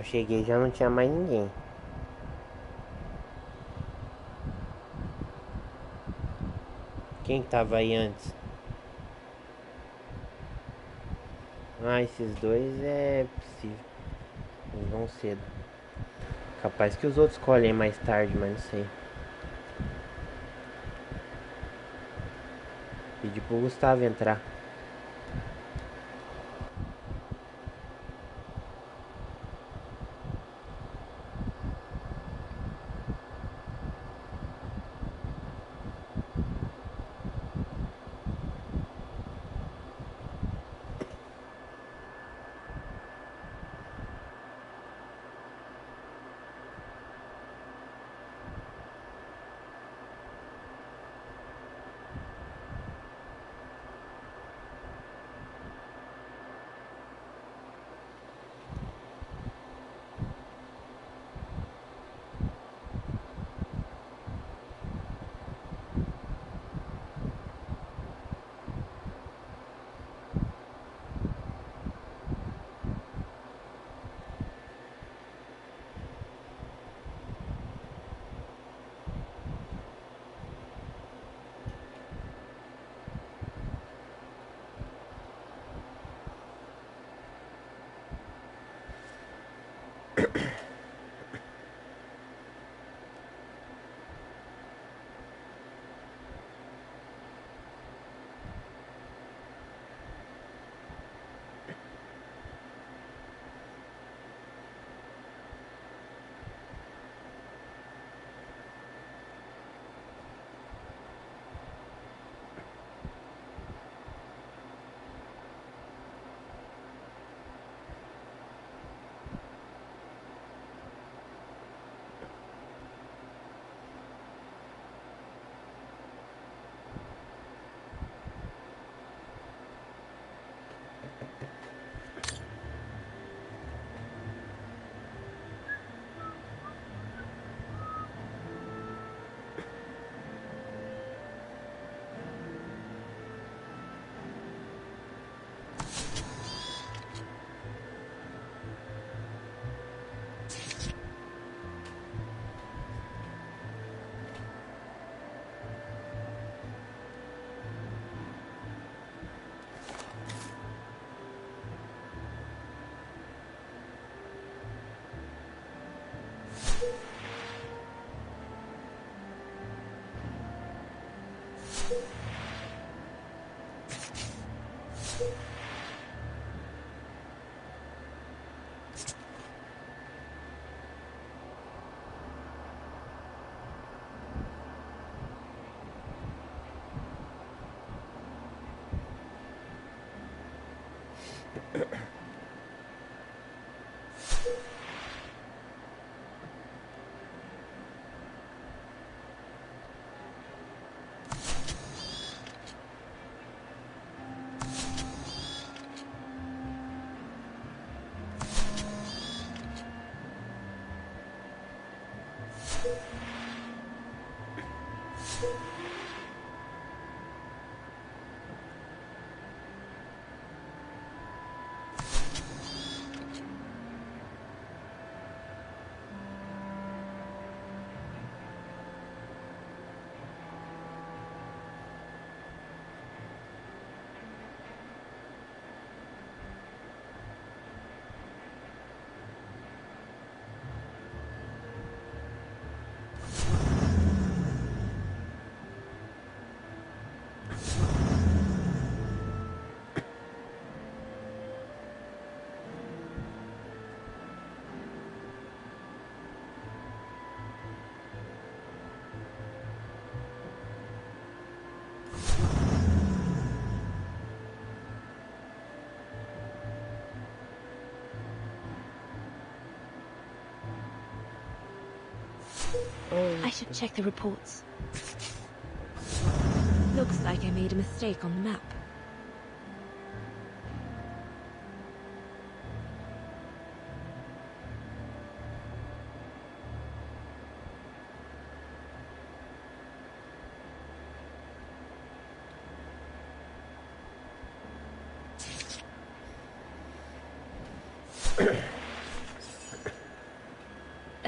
Eu cheguei e já não tinha mais ninguém. Quem tava aí antes? Ah, esses dois é possível. Eles vão cedo. Capaz que os outros colhem mais tarde, mas não sei. Pedi pro Gustavo entrar. I should check the reports. Looks like I made a mistake on the map.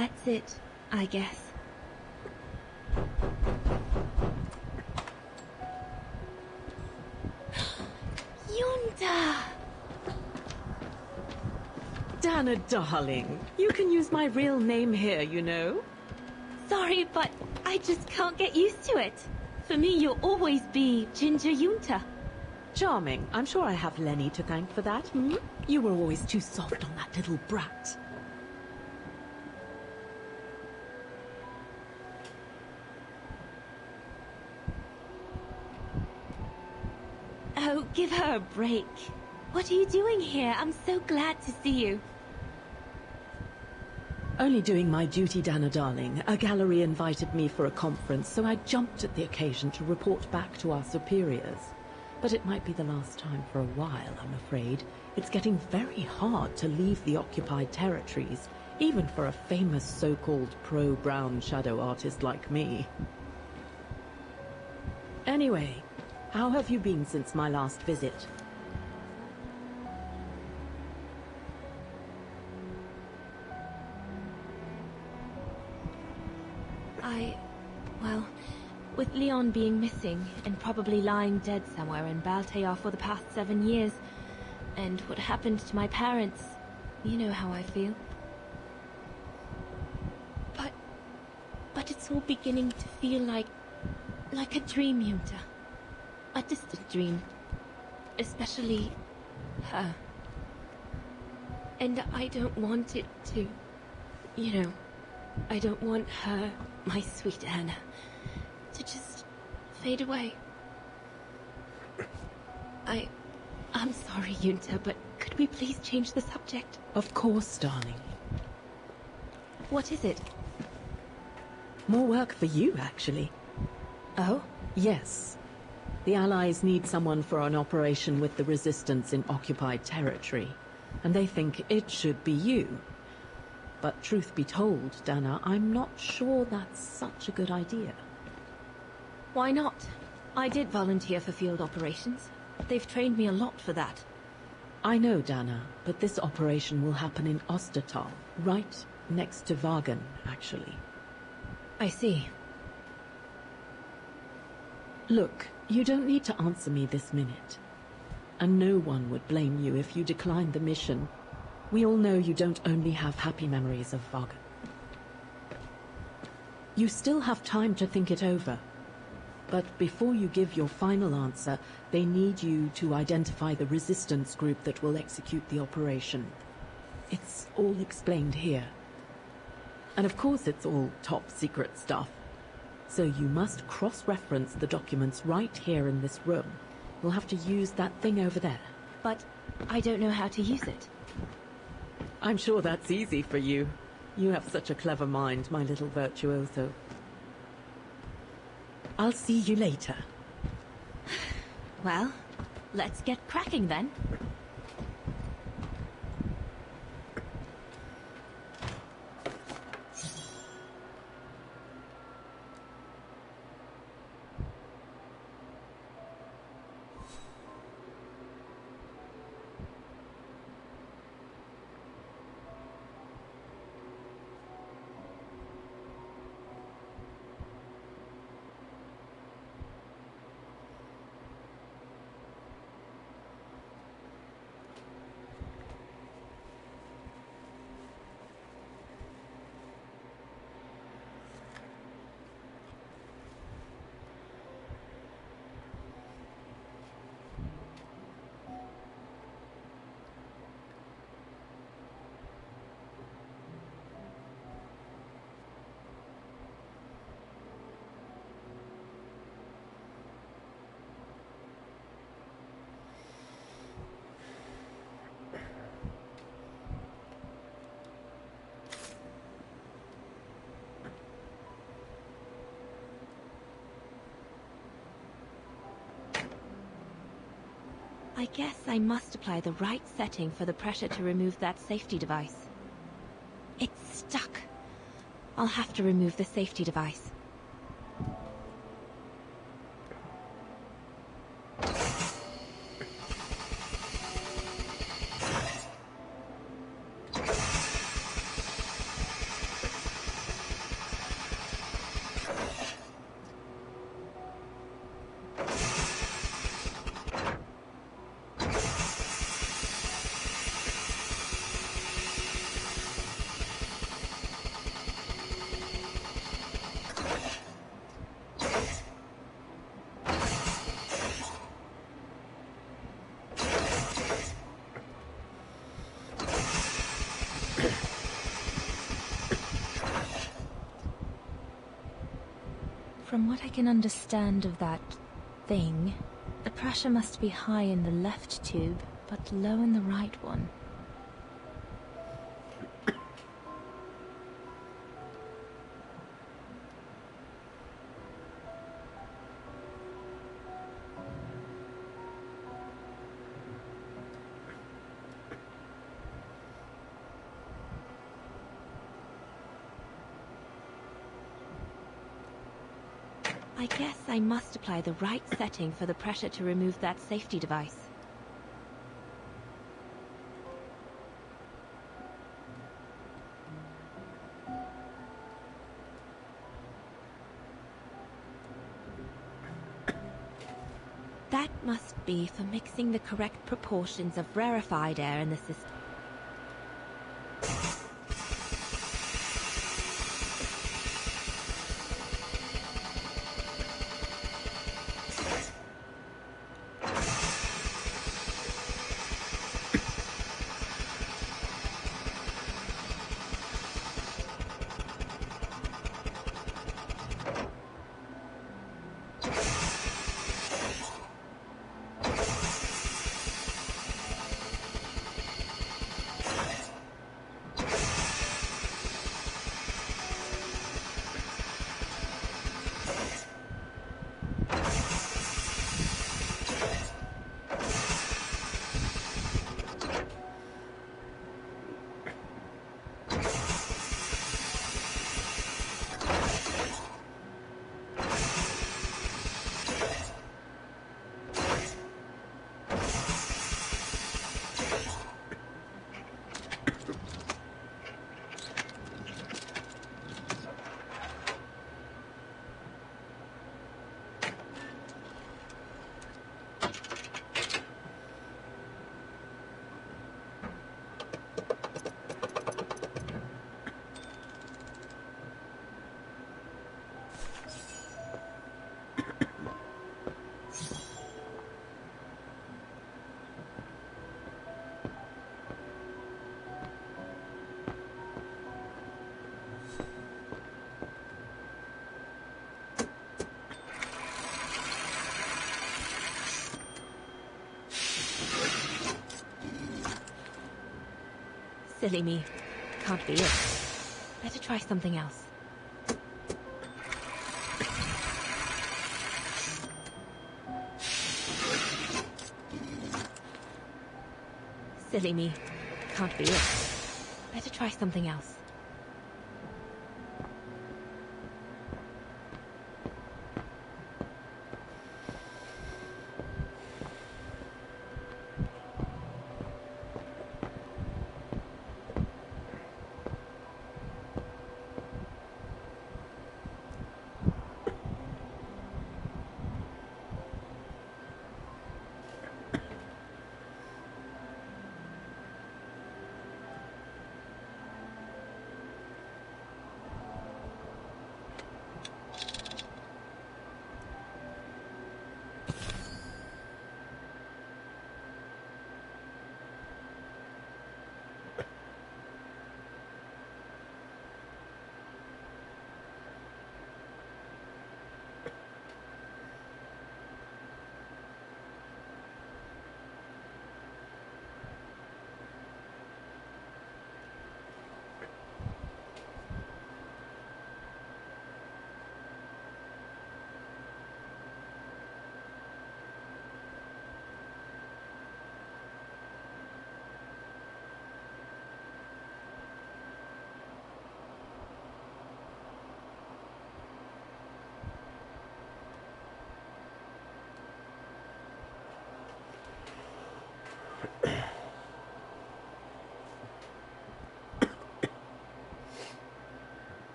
That's it, I guess. Yunta! Dana, darling, you can use my real name here, you know. Sorry, but I just can't get used to it. For me, you'll always be Ginger Yunta. Charming. I'm sure I have Lenny to thank for that, hmm? You were always too soft on that little brat. Oh, give her a break. What are you doing here? I'm so glad to see you. Only doing my duty, Dana, darling. A gallery invited me for a conference, so I jumped at the occasion to report back to our superiors. But it might be the last time for a while, I'm afraid. It's getting very hard to leave the occupied territories, even for a famous so-called pro-brown shadow artist like me. Anyway, how have you been since my last visit? Well, with Leon being missing and probably lying dead somewhere in Baltear for the past 7 years, and what happened to my parents, you know how I feel. But it's all beginning to feel like a dream, Yunta. A distant dream. Especially her. And I don't want it to, you know, I don't want her, my sweet Anna, to just fade away. I'm sorry, Yunta, but could we please change the subject? Of course, darling. What is it? More work for you, actually. Oh? Yes. The Allies need someone for an operation with the Resistance in occupied territory, and they think it should be you. But truth be told, Dana, I'm not sure that's such a good idea. Why not? I did volunteer for field operations. They've trained me a lot for that. I know, Dana, but this operation will happen in Ostertal, right next to Wagen, actually. I see. Look, you don't need to answer me this minute. And no one would blame you if you declined the mission. We all know you don't only have happy memories of Wagen. You still have time to think it over. But before you give your final answer, they need you to identify the resistance group that will execute the operation. It's all explained here. And of course it's all top secret stuff. So you must cross-reference the documents right here in this room. You'll have to use that thing over there. But I don't know how to use it. I'm sure that's easy for you. You have such a clever mind, my little virtuoso. I'll see you later. Well, let's get cracking then. I guess I must apply the right setting for the pressure to remove that safety device. It's stuck. I'll have to remove the safety device. From what I can understand of that thing, the pressure must be high in the left tube, but low in the right one. I guess I must apply the right setting for the pressure to remove that safety device. That must be for mixing the correct proportions of rarefied air in the system. Silly me. Can't be it. Better try something else. Silly me. Can't be it. Better try something else.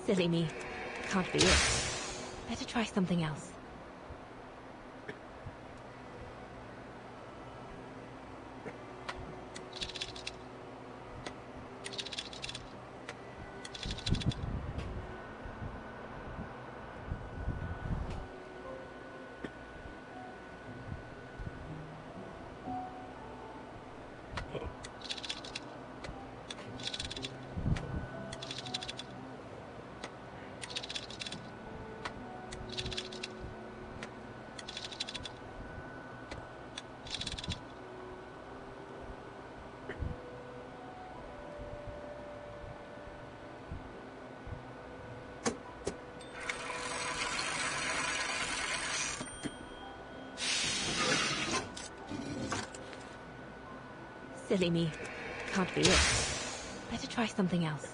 Silly me. Can't be it. Better try something else. Silly me. Can't be it. Better try something else.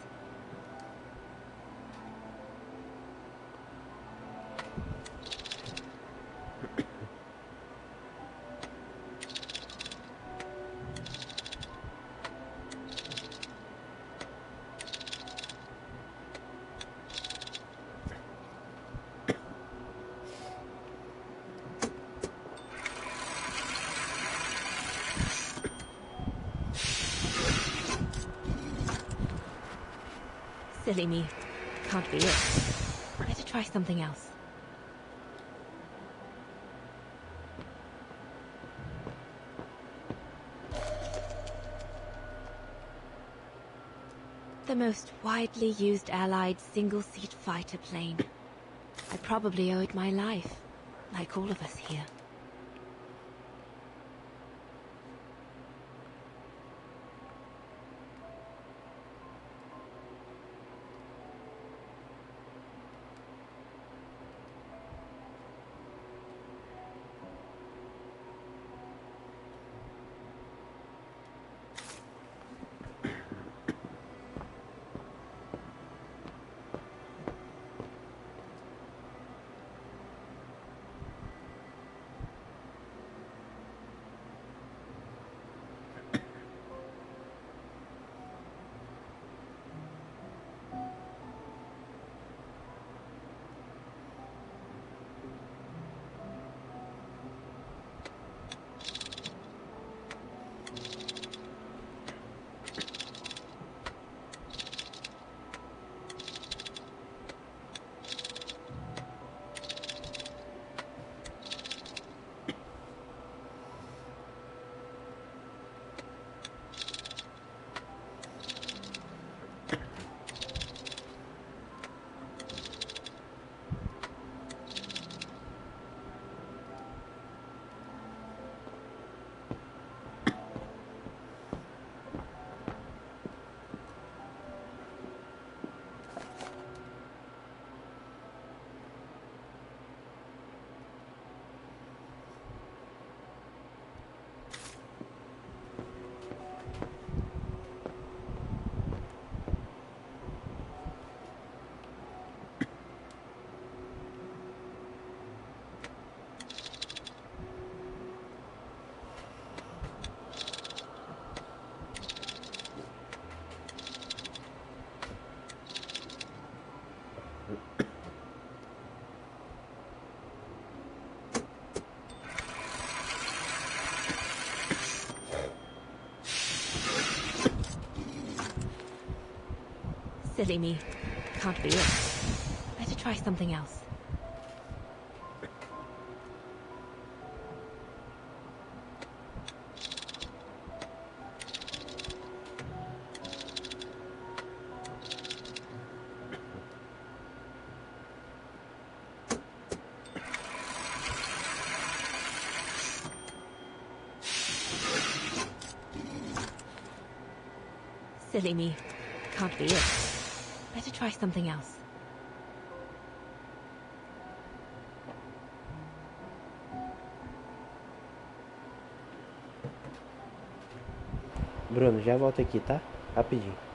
Silly me. Can't be it. Better try something else. The most widely used Allied single-seat fighter plane. I probably owe it my life, like all of us here. Silly me. Can't be it. Better try something else. Silly me. Can't be it. Better try something else. Bruno, já volto aqui, tá? Rapidinho.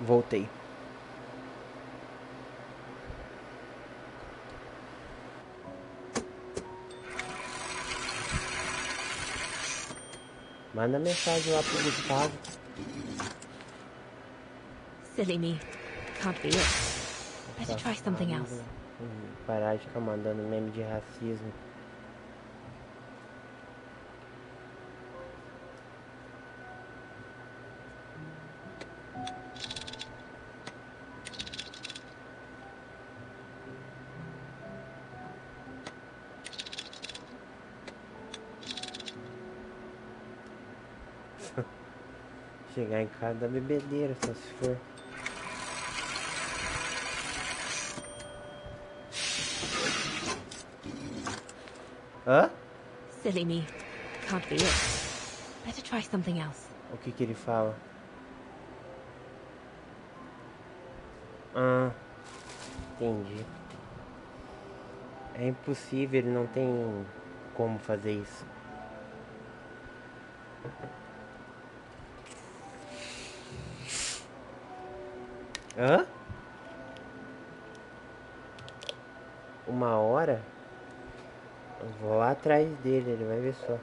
Voltei. Manda mensagem lá pro Gustavo. Silly me. Can't be it. Better try something else. Parar de ficar mandando meme de racismo. Chegar em casa da bebedeira, só se for. Hã? Silly me. Can't be it. Better try something else. O que ele fala? Entendi. É impossível, ele não tem como fazer isso. Hã? 1 hora? Eu vou lá atrás dele, ele vai ver só.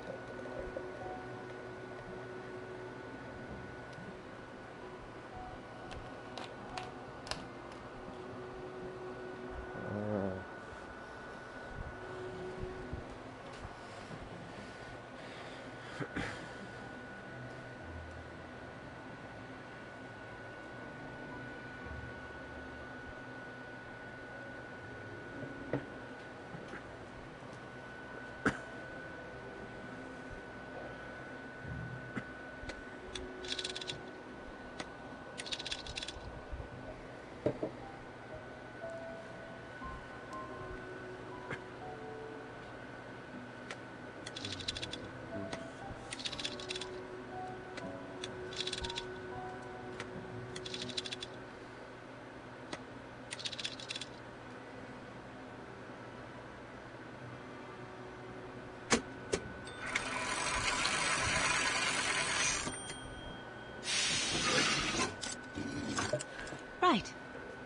Right.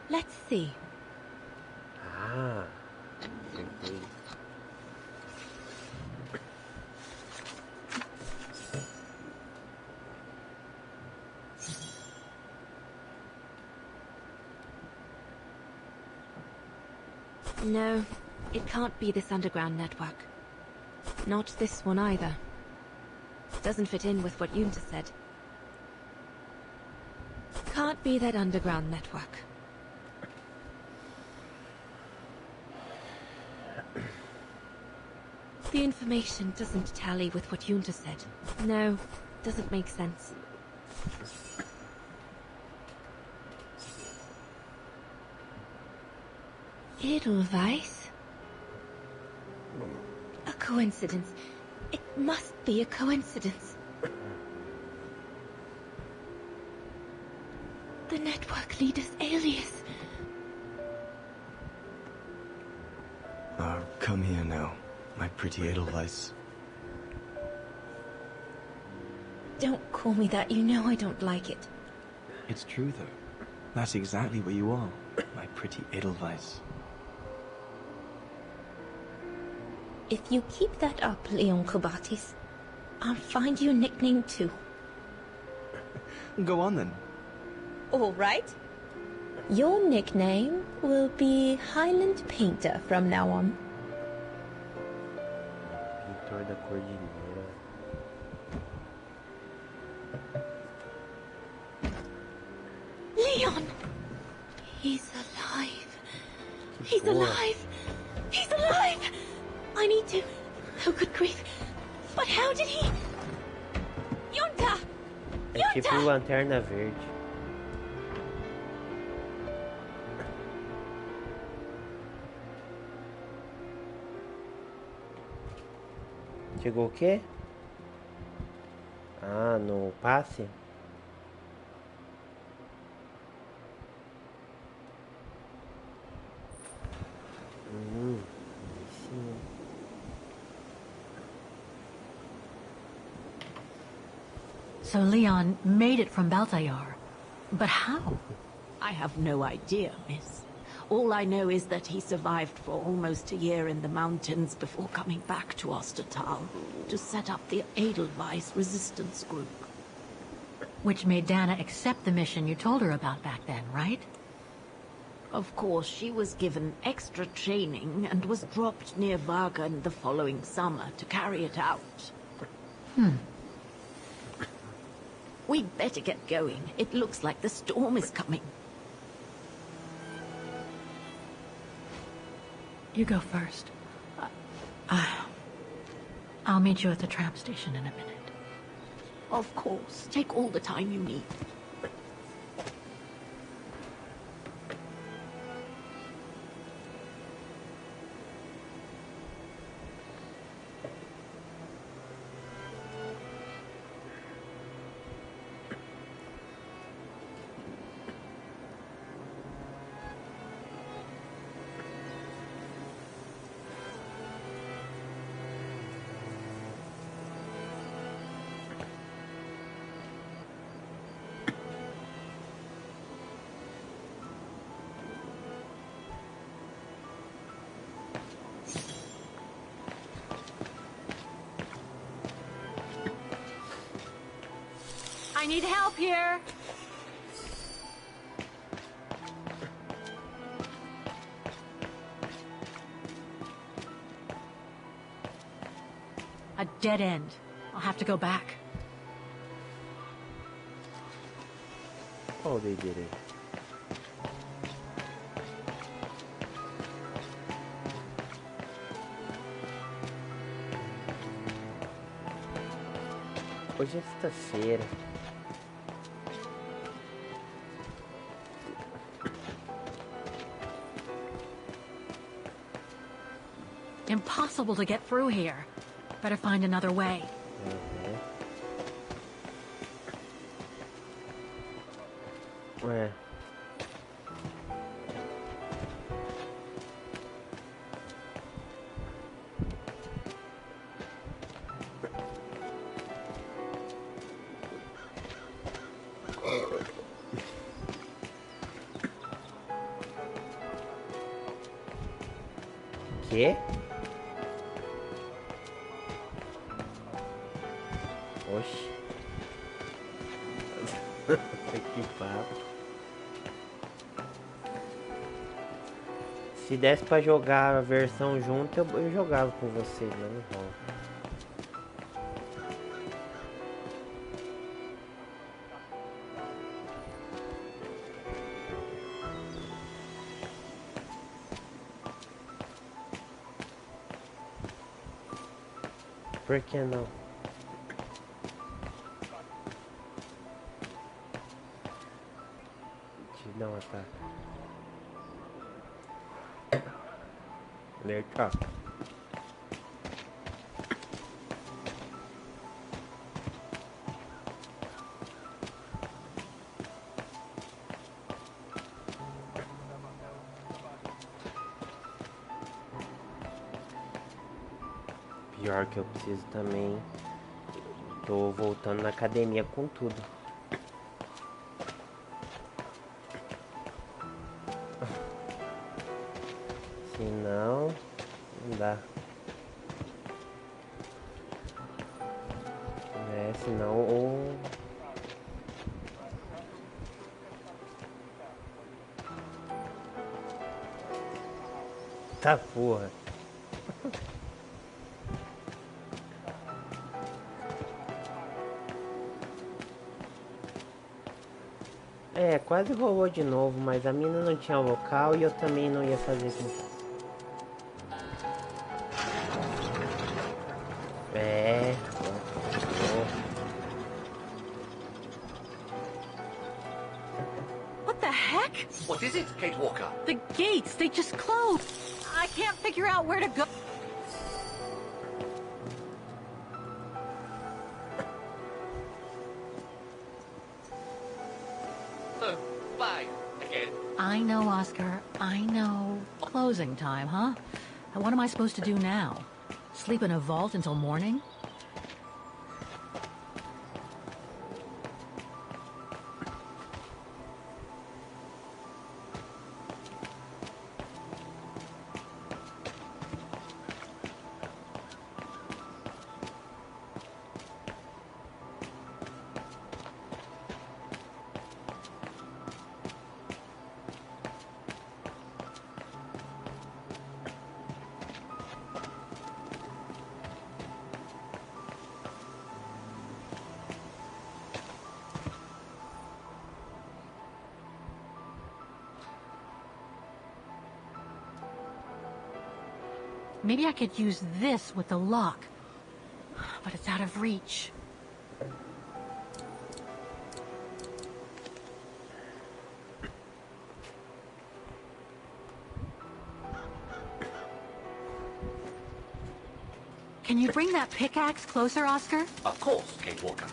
Let's see. Perfeito. No, it can't be this underground network. Not this one either. Doesn't fit in with what Yunta said. Can't be that underground network. The information doesn't tally with what Yunta said. No, doesn't make sense. Edelweiss? A coincidence. It must be a coincidence. The network leader's alias. Come here now, my pretty Edelweiss. Don't call me that, you know I don't like it. It's true, though. That's exactly what you are, my pretty Edelweiss. If you keep that up, Leon Kobatis, I'll find you a nickname too. Go on, then. All right. Your nickname will be Highland Painter from now on. Pintor da Cordilheira. Leon! He's alive. He's alive. He's alive! I need to... Oh, good grief. But how did he... Yunta! É tipo Lanterna Verde. Chegou o quê? Ah, no passe? Sim. So Leon made it from Baltayar. But how? I have no idea, miss. All I know is that he survived for almost a year in the mountains before coming back to Ostertal to set up the Edelweiss resistance group. Which made Dana accept the mission you told her about back then, right? Of course, she was given extra training and was dropped near Wagen the following summer to carry it out. We'd better get going. It looks like the storm is coming. You go first. I'll meet you at the tram station in a minute. Of course. Take all the time you need. I need help here! A dead end. I'll have to go back. Oh, they did it. Hoje é sexta-feira. Impossible to get through here. Better find another way. É. Quê? Oxi. Que papo. Se desse pra jogar a versão junto, eu jogava com vocês, mas não rola. Por que não? Te dá um ataque. Legal. Pior que eu preciso também. Tô voltando na academia com tudo. Se não, não dá. É, senão ou... Tá porra. É, quase rolou de novo, mas a mina não tinha local e eu também não ia fazer isso. É. What the heck? What is it, Kate Walker? The gates, they just closed. I can't figure out where to go. So, bye again. I know, Oscar. I know. Closing time, huh? And what am I supposed to do now? Sleep in a vault until morning? Maybe I could use this with the lock. But it's out of reach. Can you bring that pickaxe closer, Oscar? Of course, Kate Walker.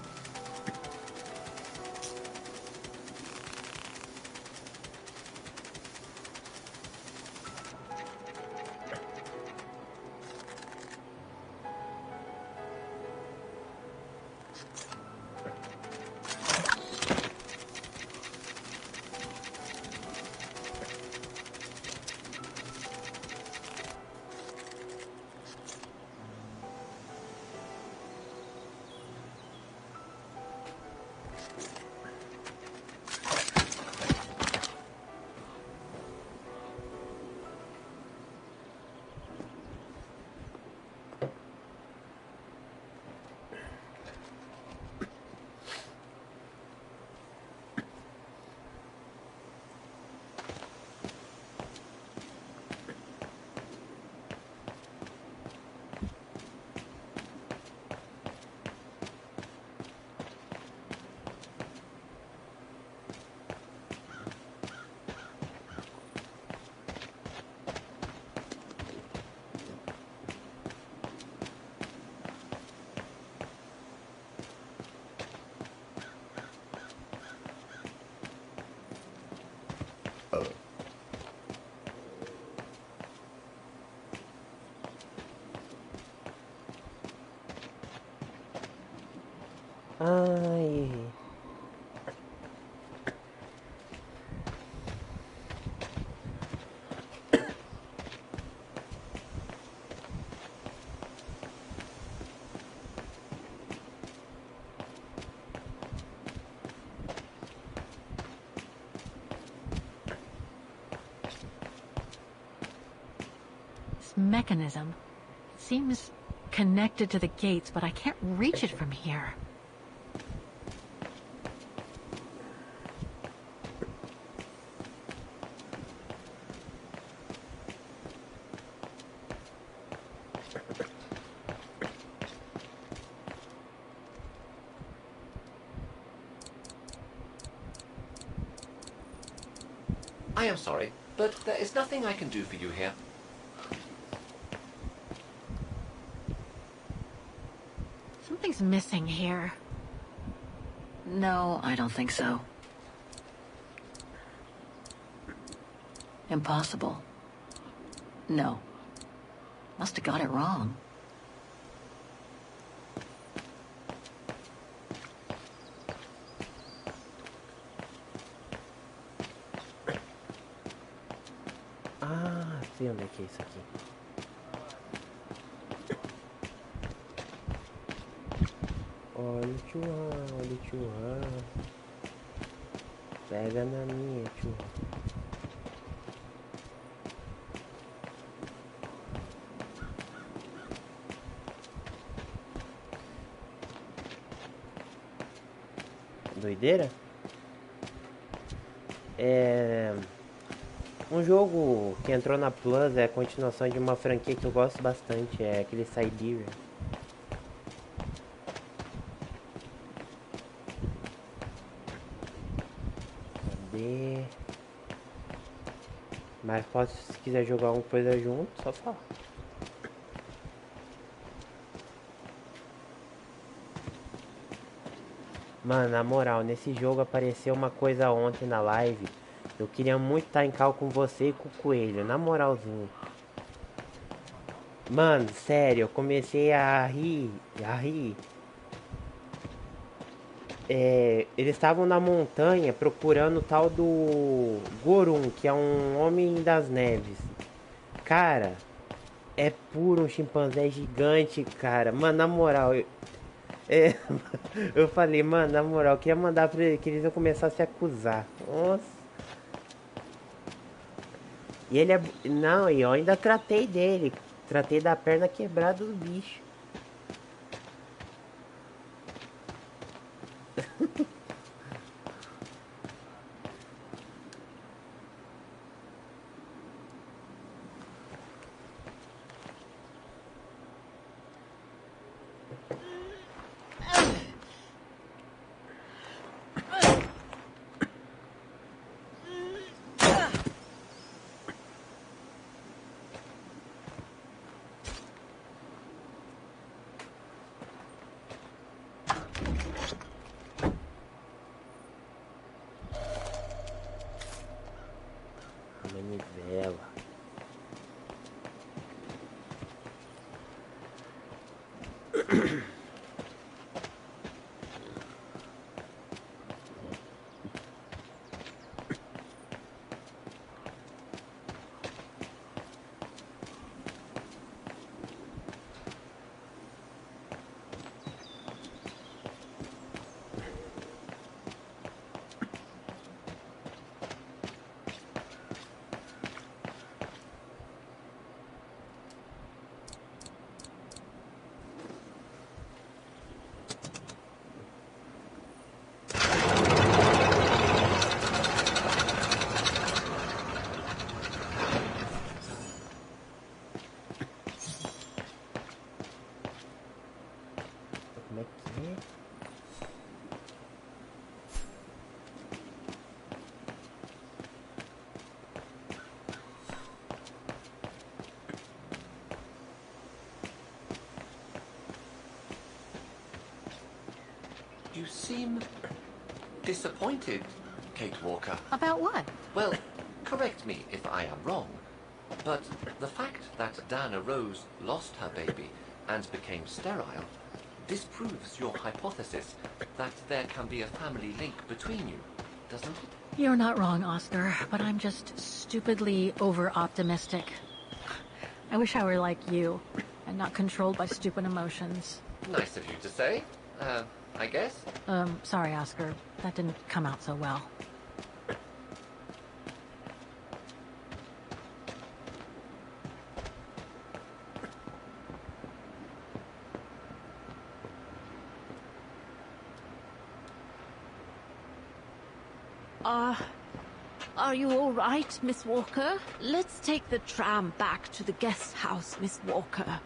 Ai. This mechanism seems connected to the gates, but I can't reach it from here. I am sorry, but there is nothing I can do for you here. Something's missing here. No, I don't think so. Impossible. No. Must have got it wrong. Ah, sei onde é que é isso aqui. Olha o churrão, olha o churrão. Pega na minha, churrão. Doideira? Um jogo que entrou na Plus, é a continuação de uma franquia que eu gosto bastante, é aquele Syberia. Cadê? Mas posso, se quiser jogar alguma coisa junto, só falar. Mano, na moral, nesse jogo apareceu uma coisa ontem na live. Eu queria muito estar em cal com você e com o Coelho, na moralzinha. Mano, sério, eu comecei a rir. Eles estavam na montanha procurando o tal do Gorum, que é um homem das neves. Cara, é puro um chimpanzé gigante, cara. Mano, na moral, eu falei, mano, na moral, eu queria mandar pra eles que eles iam começar a se acusar. Nossa. E ele é... Não, e eu ainda tratei dele. Tratei da perna quebrada do bicho. Como é que é? You seem disappointed, Kate Walker. About what? Well, correct me if I am wrong, but the fact that Diana Rose lost her baby and became sterile disproves your hypothesis that there can be a family link between you, doesn't it? You're not wrong, Oscar, but I'm just stupidly over-optimistic. I wish I were like you, and not controlled by stupid emotions. Nice of you to say, I guess. Sorry, Oscar. That didn't come out so well. Are you all right, Miss Walker? Let's take the tram back to the guest house, Miss Walker.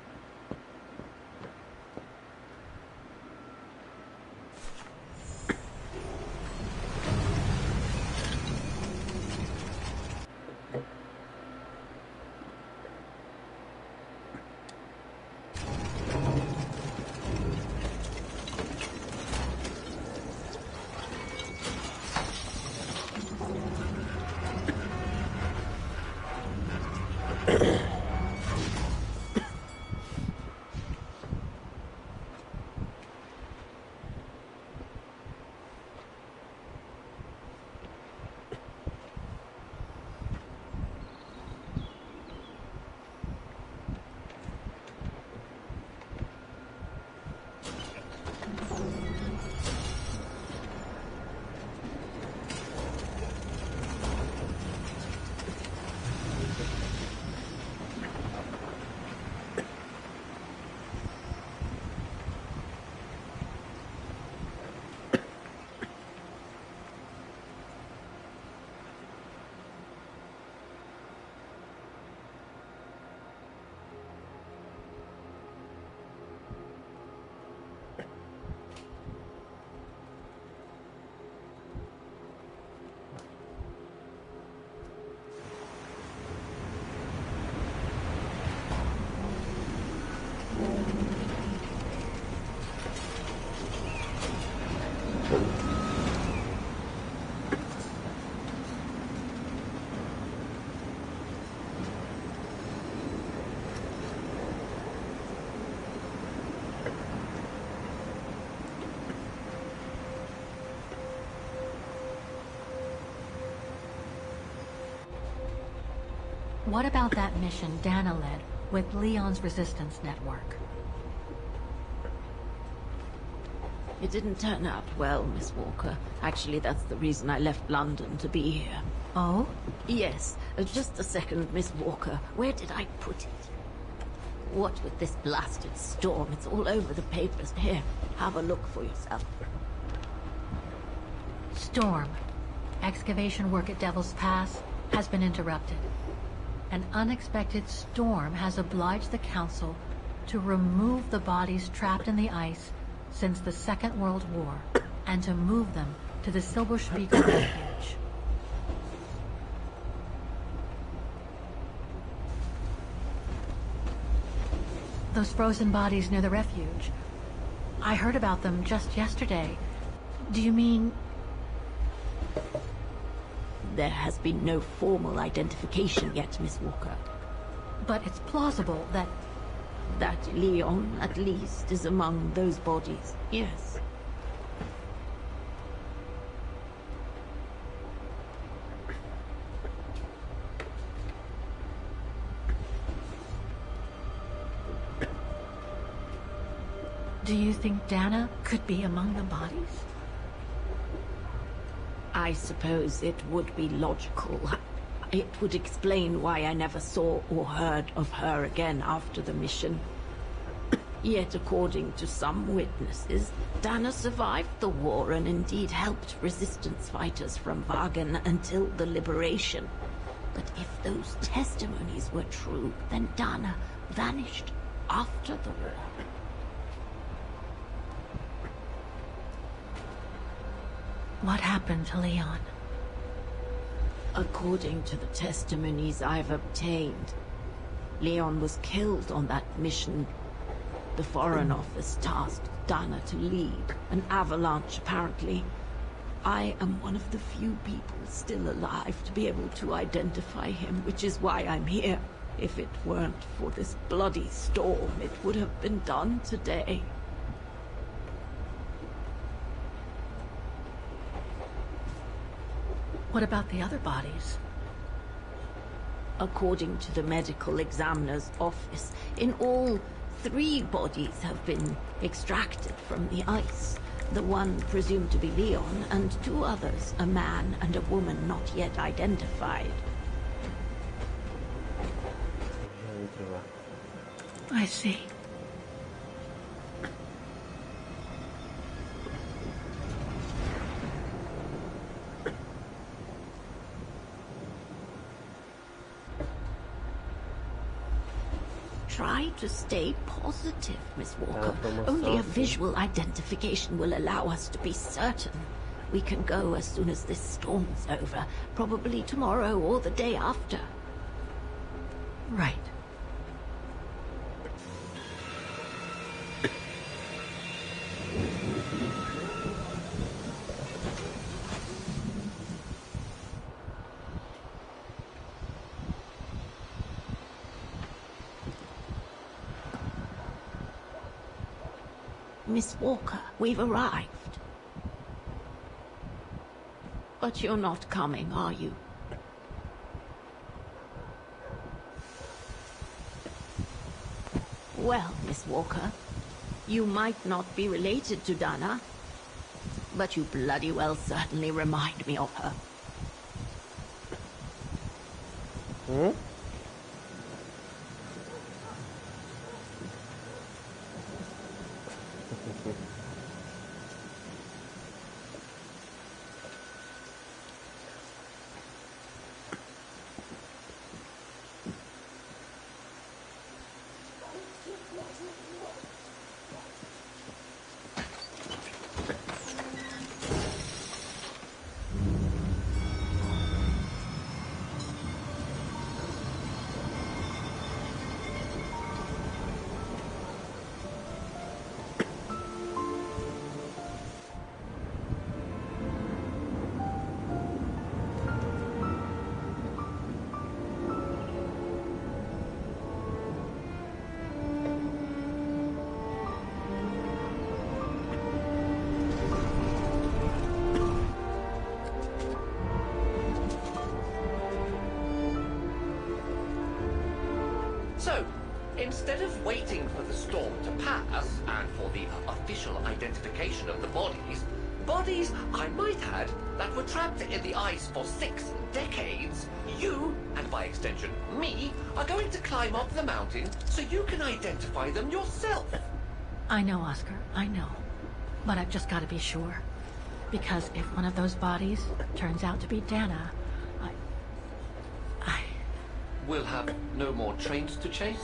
What about that mission Dana led with Leon's resistance network? It didn't turn out well, Miss Walker. Actually, that's the reason I left London to be here. Oh? Yes, just a second, Miss Walker. Where did I put it? What with this blasted storm? It's all over the papers. Here, have a look for yourself. Storm. Excavation work at Devil's Pass has been interrupted. An unexpected storm has obliged the Council to remove the bodies trapped in the ice since the Second World War and to move them to the Silberspiegel refuge. Those frozen bodies near the refuge. I heard about them just yesterday. Do you mean... There has been no formal identification yet, Miss Walker. But it's plausible that... That Leon, at least, is among those bodies, yes. Do you think Dana could be among the bodies? I suppose it would be logical. It would explain why I never saw or heard of her again after the mission. Yet, according to some witnesses, Dana survived the war and indeed helped resistance fighters from Wagen until the liberation. But if those testimonies were true, then Dana vanished after the war. What happened to Leon? According to the testimonies I've obtained, Leon was killed on that mission. The Foreign Office tasked Dana to lead an avalanche, apparently. I am one of the few people still alive to be able to identify him, which is why I'm here. If it weren't for this bloody storm, it would have been done today. What about the other bodies? According to the medical examiner's office, in all, 3 bodies have been extracted from the ice. The one presumed to be Leon, and 2 others, a man and a woman not yet identified. I see. Try to stay positive, Miss Walker. Only a visual identification will allow us to be certain. We can go as soon as this storm's over, probably tomorrow or the day after. Right. Miss Walker, we've arrived. But you're not coming, are you? Well, Miss Walker, you might not be related to Dana, but you bloody well certainly remind me of her. Hmm? So, instead of waiting for the storm to pass and for the official identification of the bodies, I might add, that were trapped in the ice for 6 decades, you, and by extension me, are going to climb up the mountain so you can identify them yourself. I know, Oscar, I know. But I've just got to be sure. Because if one of those bodies turns out to be Dana, We'll have no more trains to chase?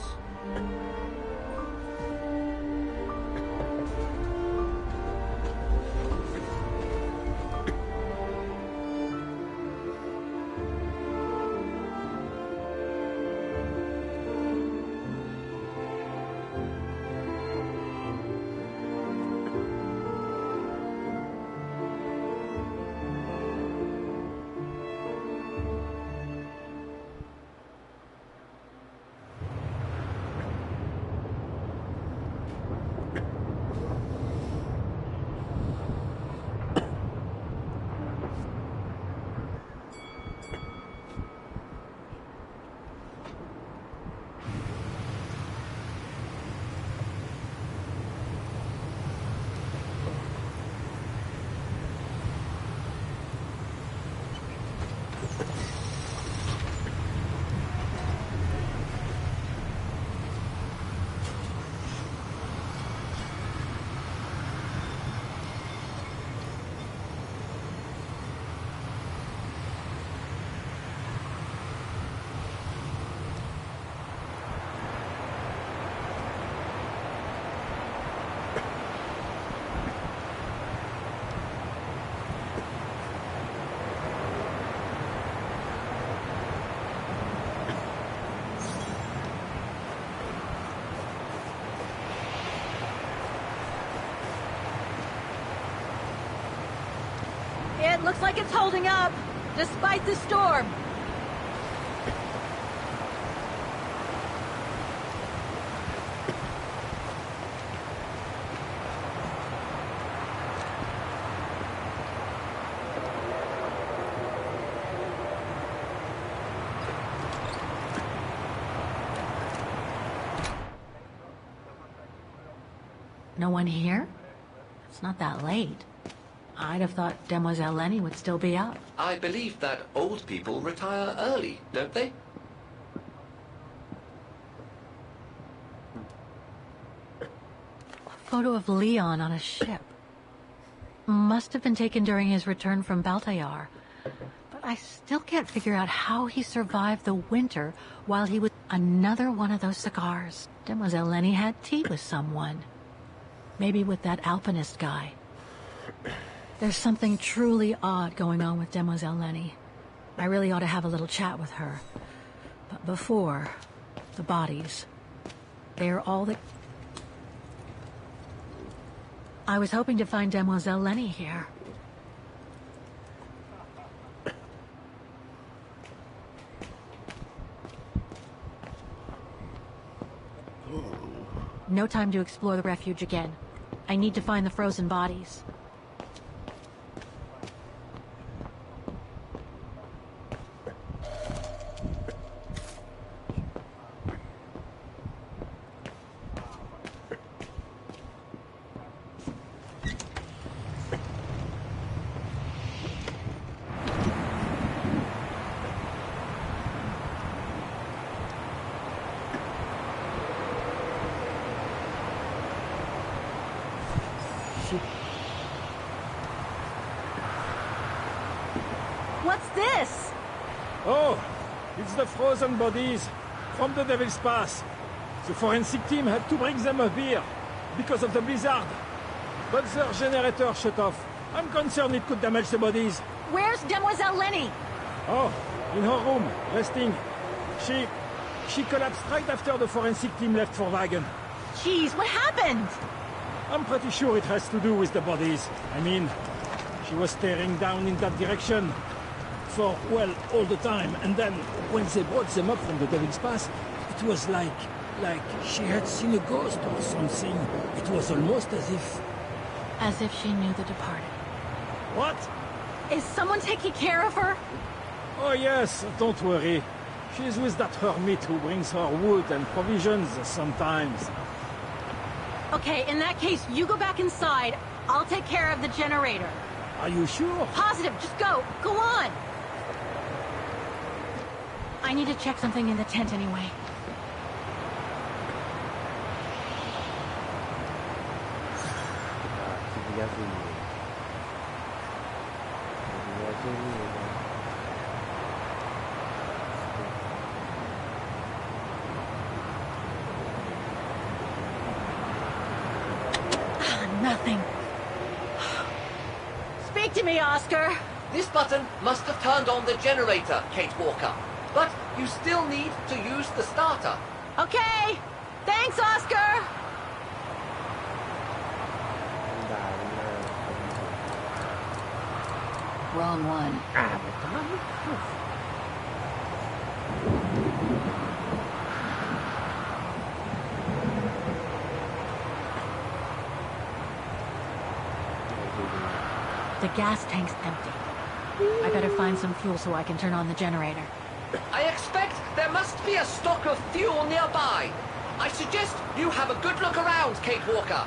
It looks like it's holding up, despite the storm. No one here? It's not that late. I'd have thought Demoiselle Lenny would still be up. I believe that old people retire early, don't they? A photo of Leon on a ship. Must have been taken during his return from Baltayar. But I still can't figure out how he survived the winter while he was... Another one of those cigars. Demoiselle Lenny had tea with someone. Maybe with that alpinist guy. There's something truly odd going on with Demoiselle Lenny. I really ought to have a little chat with her. But before, the bodies. They're all the... I was hoping to find Demoiselle Lenny here. No time to explore the refuge again. I need to find the frozen bodies. What's this? Oh, it's the frozen bodies from the Devil's Pass. The forensic team had to bring them up here because of the blizzard. But their generator shut off. I'm concerned it could damage the bodies. Where's Demoiselle Lenny? Oh, in her room, resting. She collapsed right after the forensic team left for Wagen. Jeez, what happened? I'm pretty sure it has to do with the bodies. I mean, she was staring down in that direction for, well, all the time. And then, when they brought them up from the Devil's Pass, it was like she had seen a ghost or something. It was almost as if... As if she knew the departed. What? Is someone taking care of her? Oh yes, don't worry. She's with that hermit who brings her wood and provisions sometimes. Okay, in that case, you go back inside. I'll take care of the generator. Are you sure? Positive, just go. Go on. I need to check something in the tent anyway. Nothing. Speak to me, Oscar. This button must have turned on the generator, Kate Walker. But you still need to use the starter. Okay. Thanks, Oscar. Wrong one. The gas tank's empty. I better find some fuel so I can turn on the generator. I expect there must be a stock of fuel nearby. I suggest you have a good look around, Kate Walker.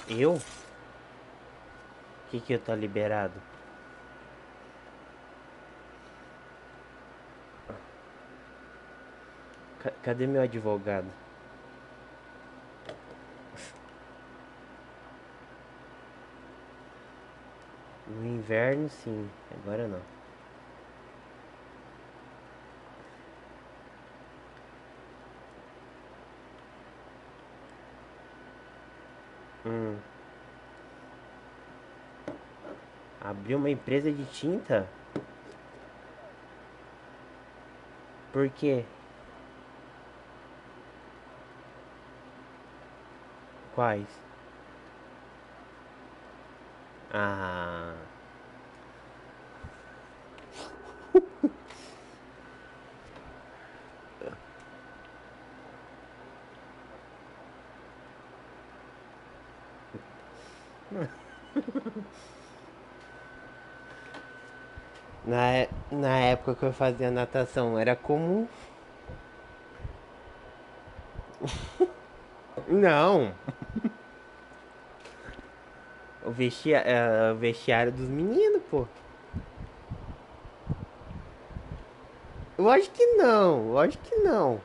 Eu? Que eu tô liberado? Cadê meu advogado? No inverno, sim. Agora não. Abriu uma empresa de tinta? Por quê? Quais? Ah. Na época que eu fazia natação era comum. Não. O vestiário dos meninos, pô. Lógico que não, lógico que não.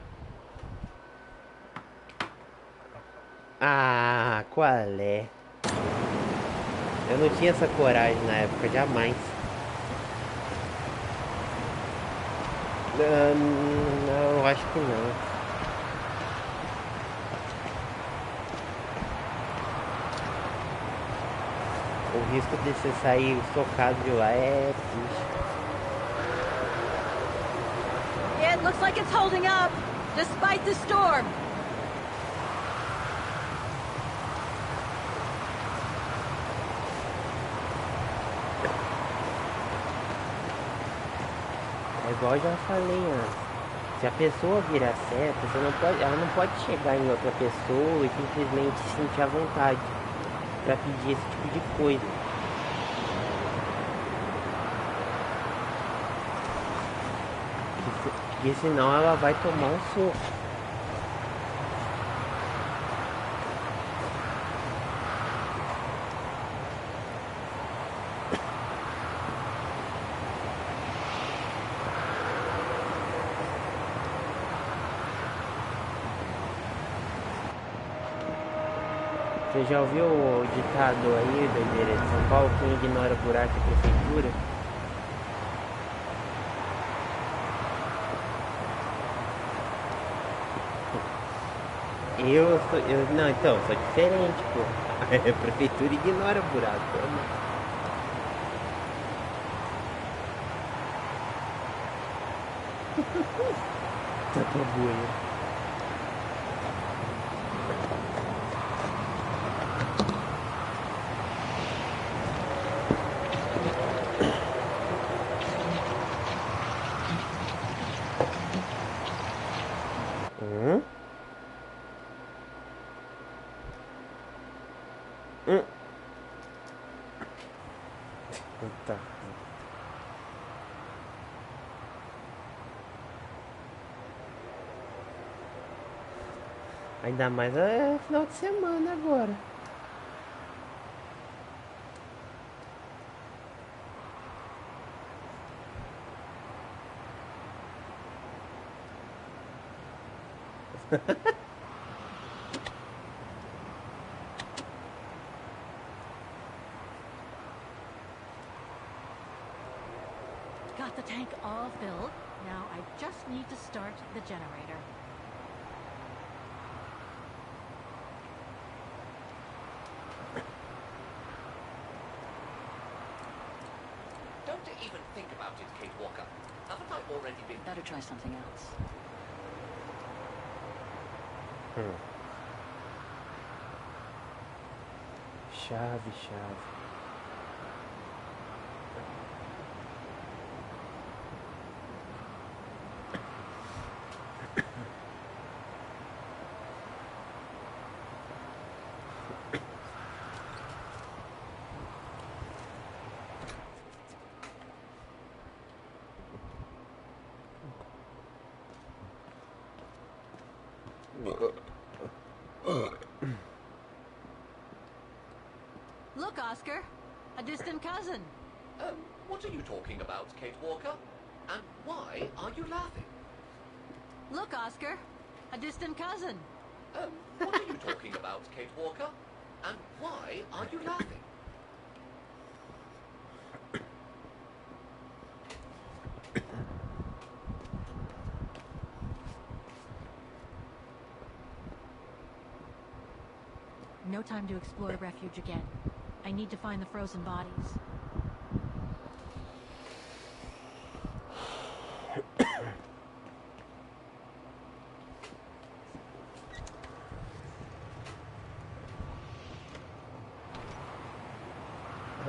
Ah, qual é? Eu não tinha essa coragem na época, jamais. Não, acho que não. O risco de você sair socado de lá é triste. It looks like it's holding up, despite the storm. É igual eu já falei antes. Se a pessoa virar seta, ela não pode chegar em outra pessoa e simplesmente sentir a vontade pra pedir esse tipo de coisa. Porque senão ela vai tomar um soco. Você já ouviu o ditado aí da igreja de São Paulo? Quem ignora buraco é prefeitura? Não, então, sou diferente, pô. A prefeitura ignora buraco. Tá boa. Tá. Ainda mais é final de semana agora. Got the tank all filled. Now I just need to start the generator. Don't even think about it, Kate Walker. Haven't I already been... Better try something else. Chave. Look, Oscar, a distant cousin. What are you talking about, Kate Walker? And why are you laughing? Look, Oscar, a distant cousin. What are you talking about, Kate Walker? And why are you laughing? No time to explore refuge again. I need to find the frozen bodies.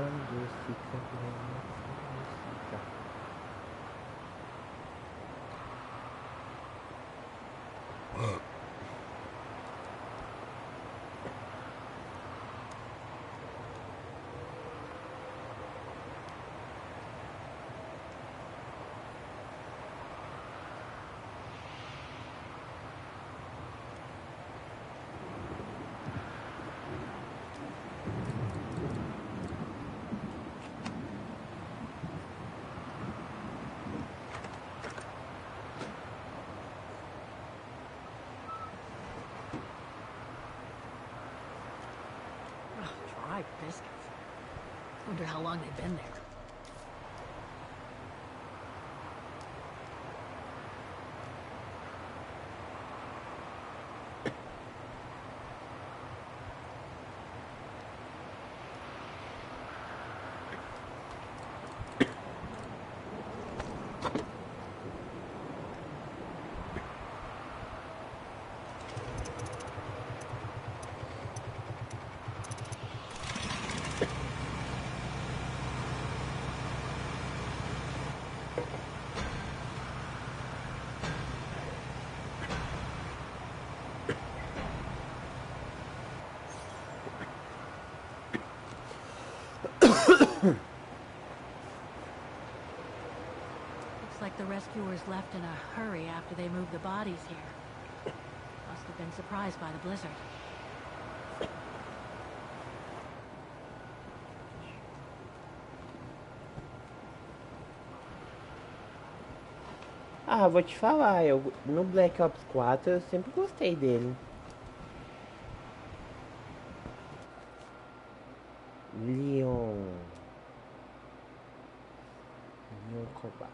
quando fica música. Dry biscuits. Wonder how long they've been there. Looks like the rescuers left in a hurry after they moved the bodies here. Must have been surprised by the blizzard. Ah, vou te falar, no Black Ops 4 eu sempre gostei dele. Leon Cobar.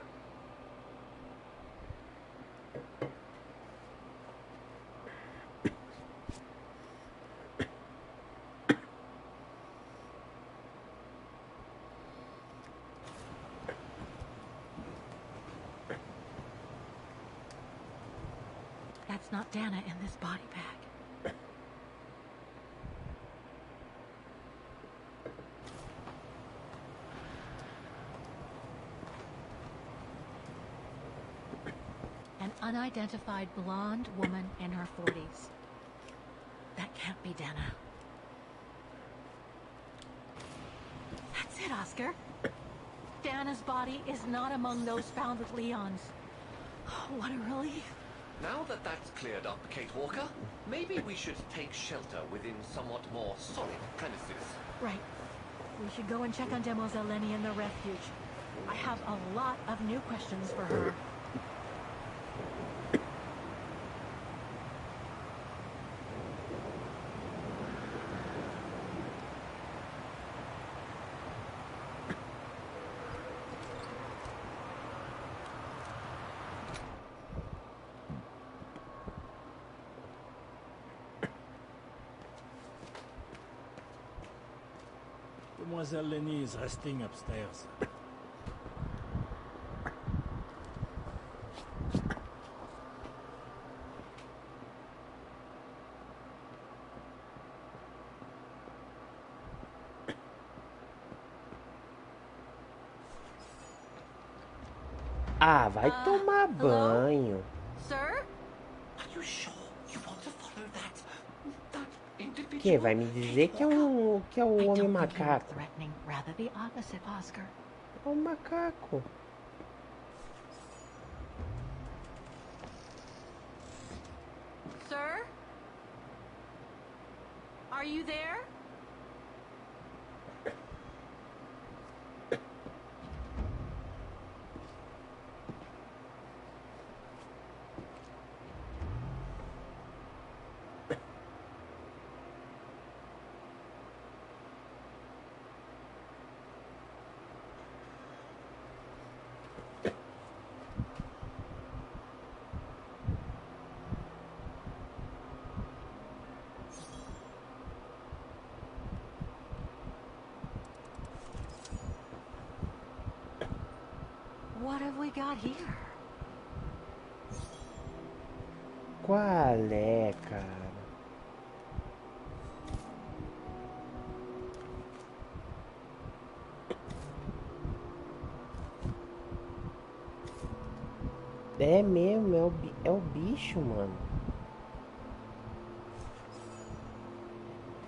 That's not Dana in this body bag. An unidentified blonde woman in her 40s. That can't be Dana. That's it, Oscar. Dana's body is not among those found with Leon's. Oh, what a relief. Now that that's cleared up, Kate Walker, maybe we should take shelter within somewhat more solid premises. Right. We should go and check on Demoiselle Lenny in the refuge. I have a lot of new questions for her. Mademoiselle Lenny is resting upstairs. Ah, vai tomar banho. Sir? Are you sure you want to follow that individual? Quem vai me dizer que é o homem macaco? Threatening, rather the opposite, Oscar. É um macaco. Sir? Are you there? What have we got here? Qual é, cara? É mesmo, é o bicho, mano.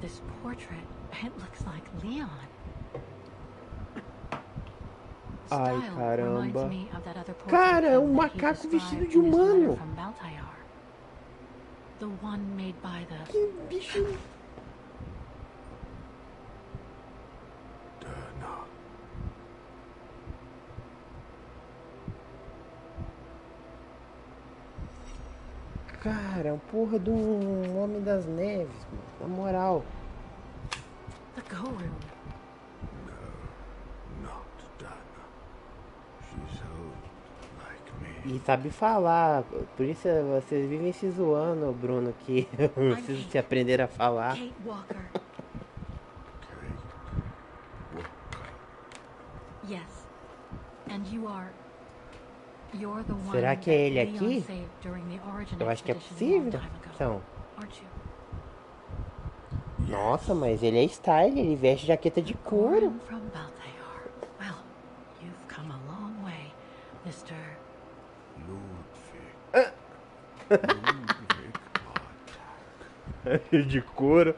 This portrait, it looks like Leon. Ai, Style caramba. reminds me of that other portrait Cara, é of um that he macaco vestido described de in his letter humano. from Baltayar. The one made by the... Que bicho. Cara, a porra de um homem das neves, mano. Na moral. The Go Room. E sabe falar. Por isso vocês vivem se zoando, Bruno, que eu preciso te aprender a falar. Kate Walker. Yes. And you're the one Será que é ele that Leon aqui? saved during the origin Eu acho que é expedition a long possível. time ago, Então. aren't you? Nossa, mas ele é style, ele veste jaqueta de couro. Goran from Baltayar. Well, you've come a long way, Mr. De couro.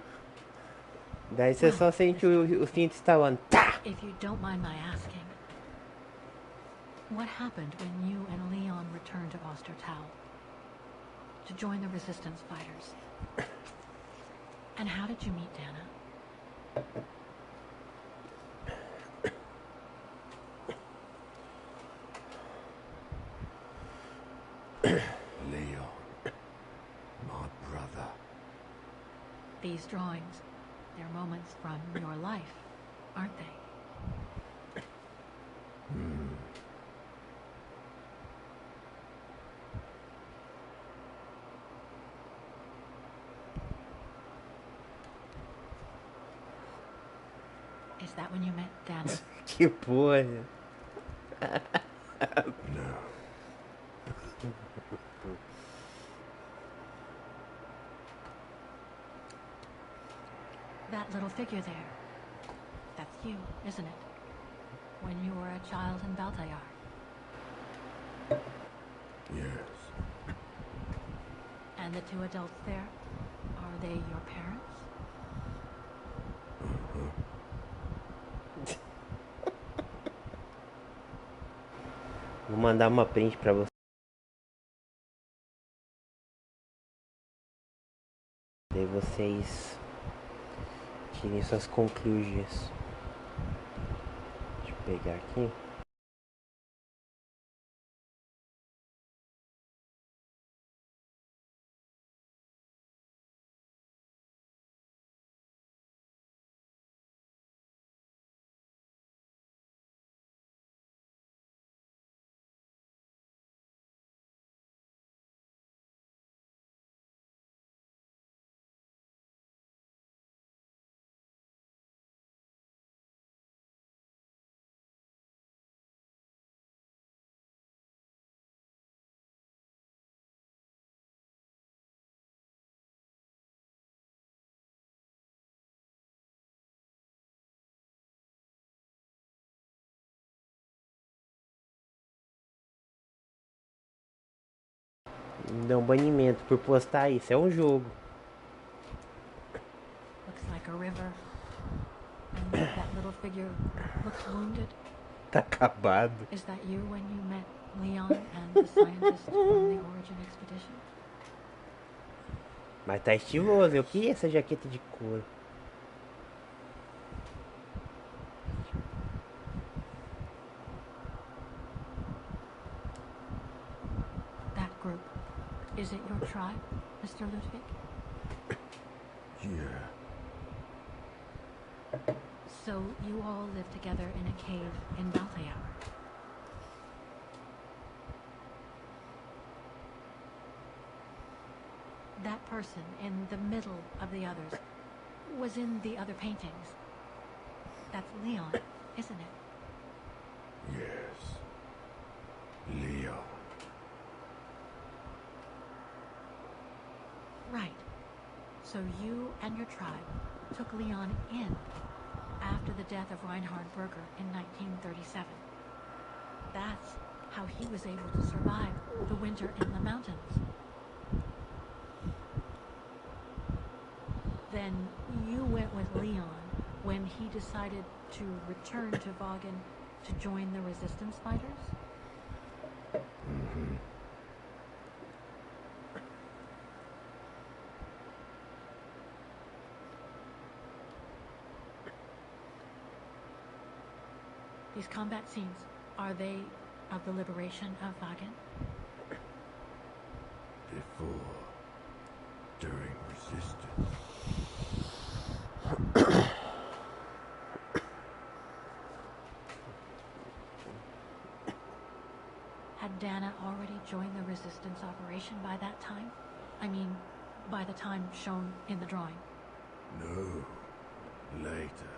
Daí você só sente o cinto estalando. Tá! If you don't mind my asking, what happened when you and Leon returned to Ostertal to join the resistance fighters? And how did you meet Dana? Leon, my brother. These drawings, they're moments from your life, aren't they? Is that when you met Dana? Que porra. That little figure there, that's you, isn't it? When you were a child in Baltayar. Yes. And the two adults there, are they your parents? Vou mandar uma print pra você. Daí vocês tirem suas conclusões. Deixa eu pegar aqui. Me dá um banimento por postar isso. É um jogo. Looks like a river. And that little figure looks wounded. Tá acabado. Is that you when you met Leon and the scientist from the Origin Expedition? Mas tá estiloso. Eu queria essa jaqueta de couro. That group, is it your tribe, Mr. Ludwig? Yeah. So you all live together in a cave in Baltayar. That person in the middle of the others was in the other paintings. That's Leon, isn't it? Yes. Leon. Right. So you and your tribe took Leon in after the death of Reinhard Berger in 1937. That's how he was able to survive the winter in the mountains. Then you went with Leon when he decided to return to Vaughan to join the resistance fighters? Mm-hmm. These combat scenes, are they of the liberation of Vaughan? Before, during resistance. Had Dana already joined the resistance operation by that time? I mean, by the time shown in the drawing. No, later.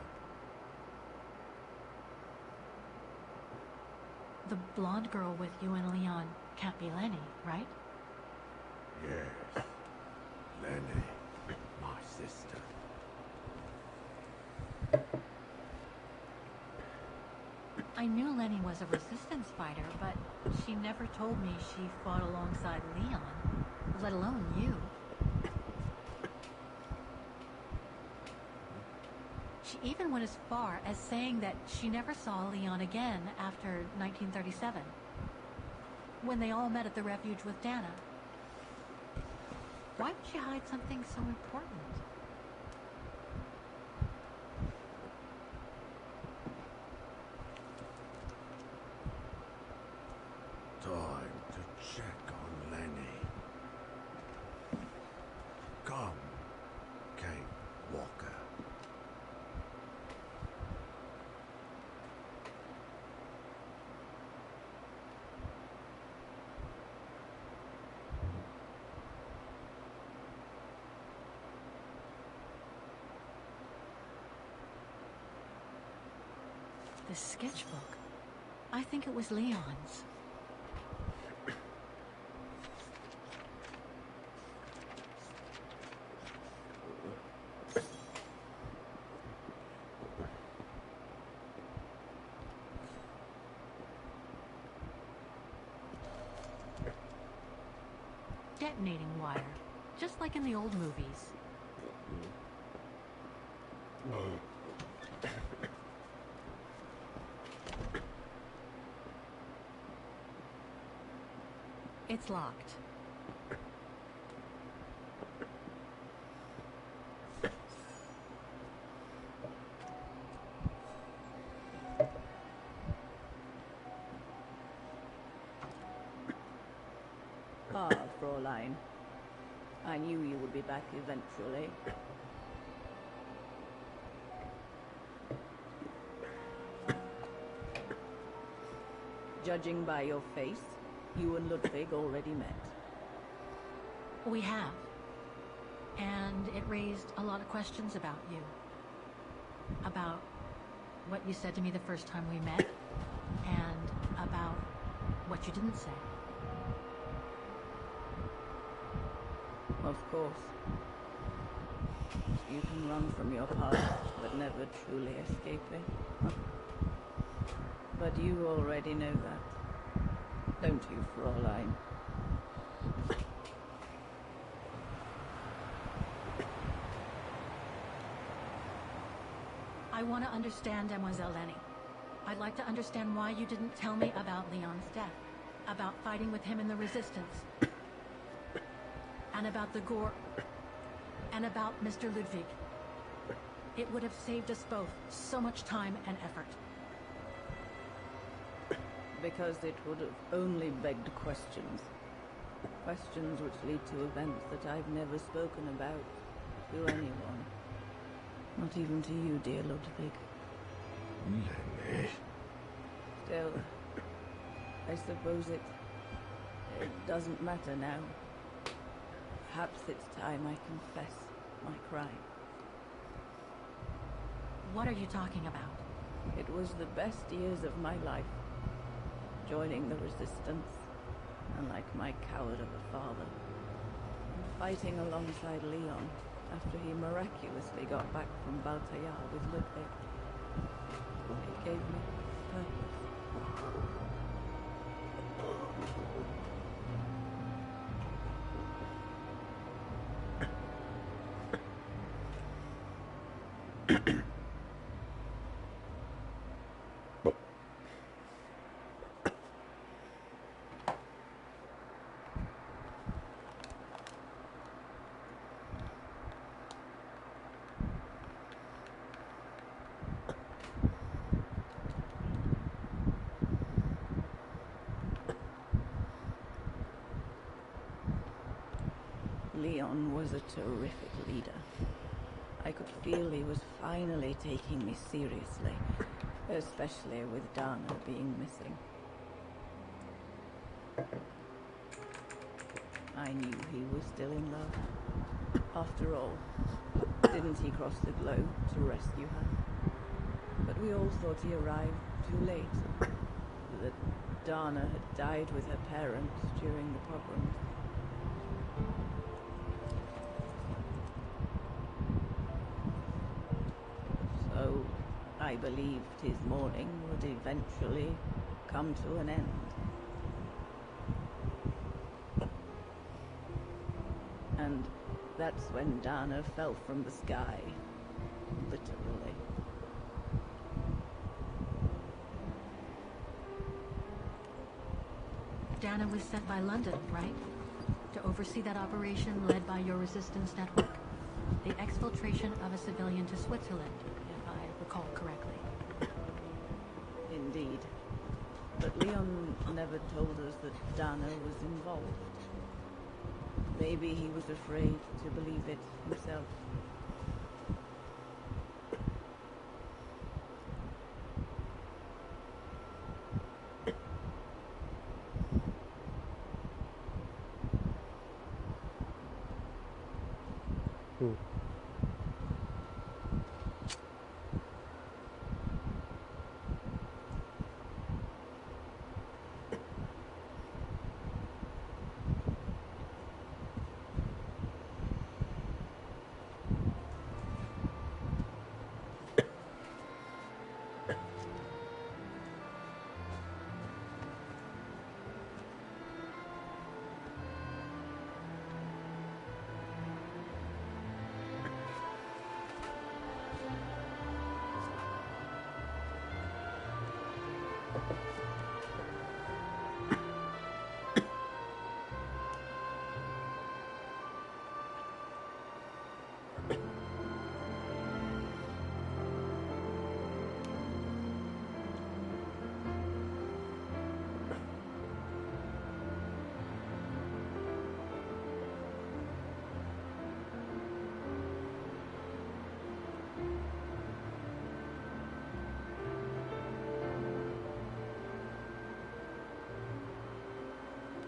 The blonde girl with you and Leon can't be Lenny, right? Yes, Lenny, my sister. I knew Lenny was a resistance fighter, but she never told me she fought alongside Leon, let alone you. She even went as far as saying that she never saw Leon again after 1937, when they all met at the refuge with Dana. Why would she hide something so important? Time to check on Lenny. Come, Kate Walker. The sketchbook. I think it was Leon's. Detonating wire, just like in the old movies. It's locked. Ah, Fräulein. I knew you would be back eventually. Judging by your face, you and Ludwig already met. We have. And it raised a lot of questions about you. About what you said to me the first time we met, and about what you didn't say. Of course. You can run from your past, but never truly escape it. But you already know that, don't you, Fräulein? I want to understand Mademoiselle Lenny. I'd like to understand why you didn't tell me about Leon's death, about fighting with him in the Resistance, and about the gore, and about Mr. Ludwig. It would have saved us both so much time and effort. Because it would have only begged questions. Questions which lead to events that I've never spoken about to anyone. Not even to you, dear Ludwig. Lenny. Still, I suppose it doesn't matter now. Perhaps it's time I confess my crime. What are you talking about? It was the best years of my life. Joining the Resistance, unlike my coward of a father, and fighting alongside Leon after he miraculously got back from Baltaya with Ludwig. It gave me purpose. Leon was a terrific leader. I could feel he was finally taking me seriously, especially with Dana being missing. I knew he was still in love. After all, didn't he cross the globe to rescue her? But we all thought he arrived too late. That Dana had died with her parents during the pogroms. So, I believed his mourning would eventually come to an end. And that's when Dana fell from the sky, literally. Dana was sent by London, right? To oversee that operation led by your resistance network. The exfiltration of a civilian to Switzerland, if I recall correctly. Indeed. But Leon never told us that Dana was involved. Maybe he was afraid to believe it himself.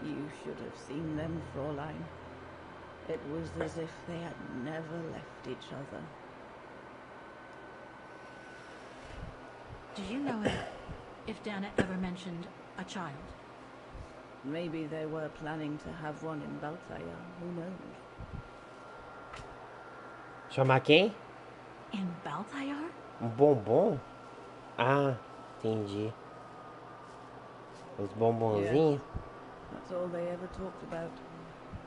You should have seen them, Fräulein. It was as if they had never left each other. Do you know if Dana ever mentioned a child? Maybe they were planning to have one in Baltaya, who knows? Chamar quem? In Baltayar? Bombom? Ah, entendi. Os bombonzinhos? Yes. That's all they ever talked about.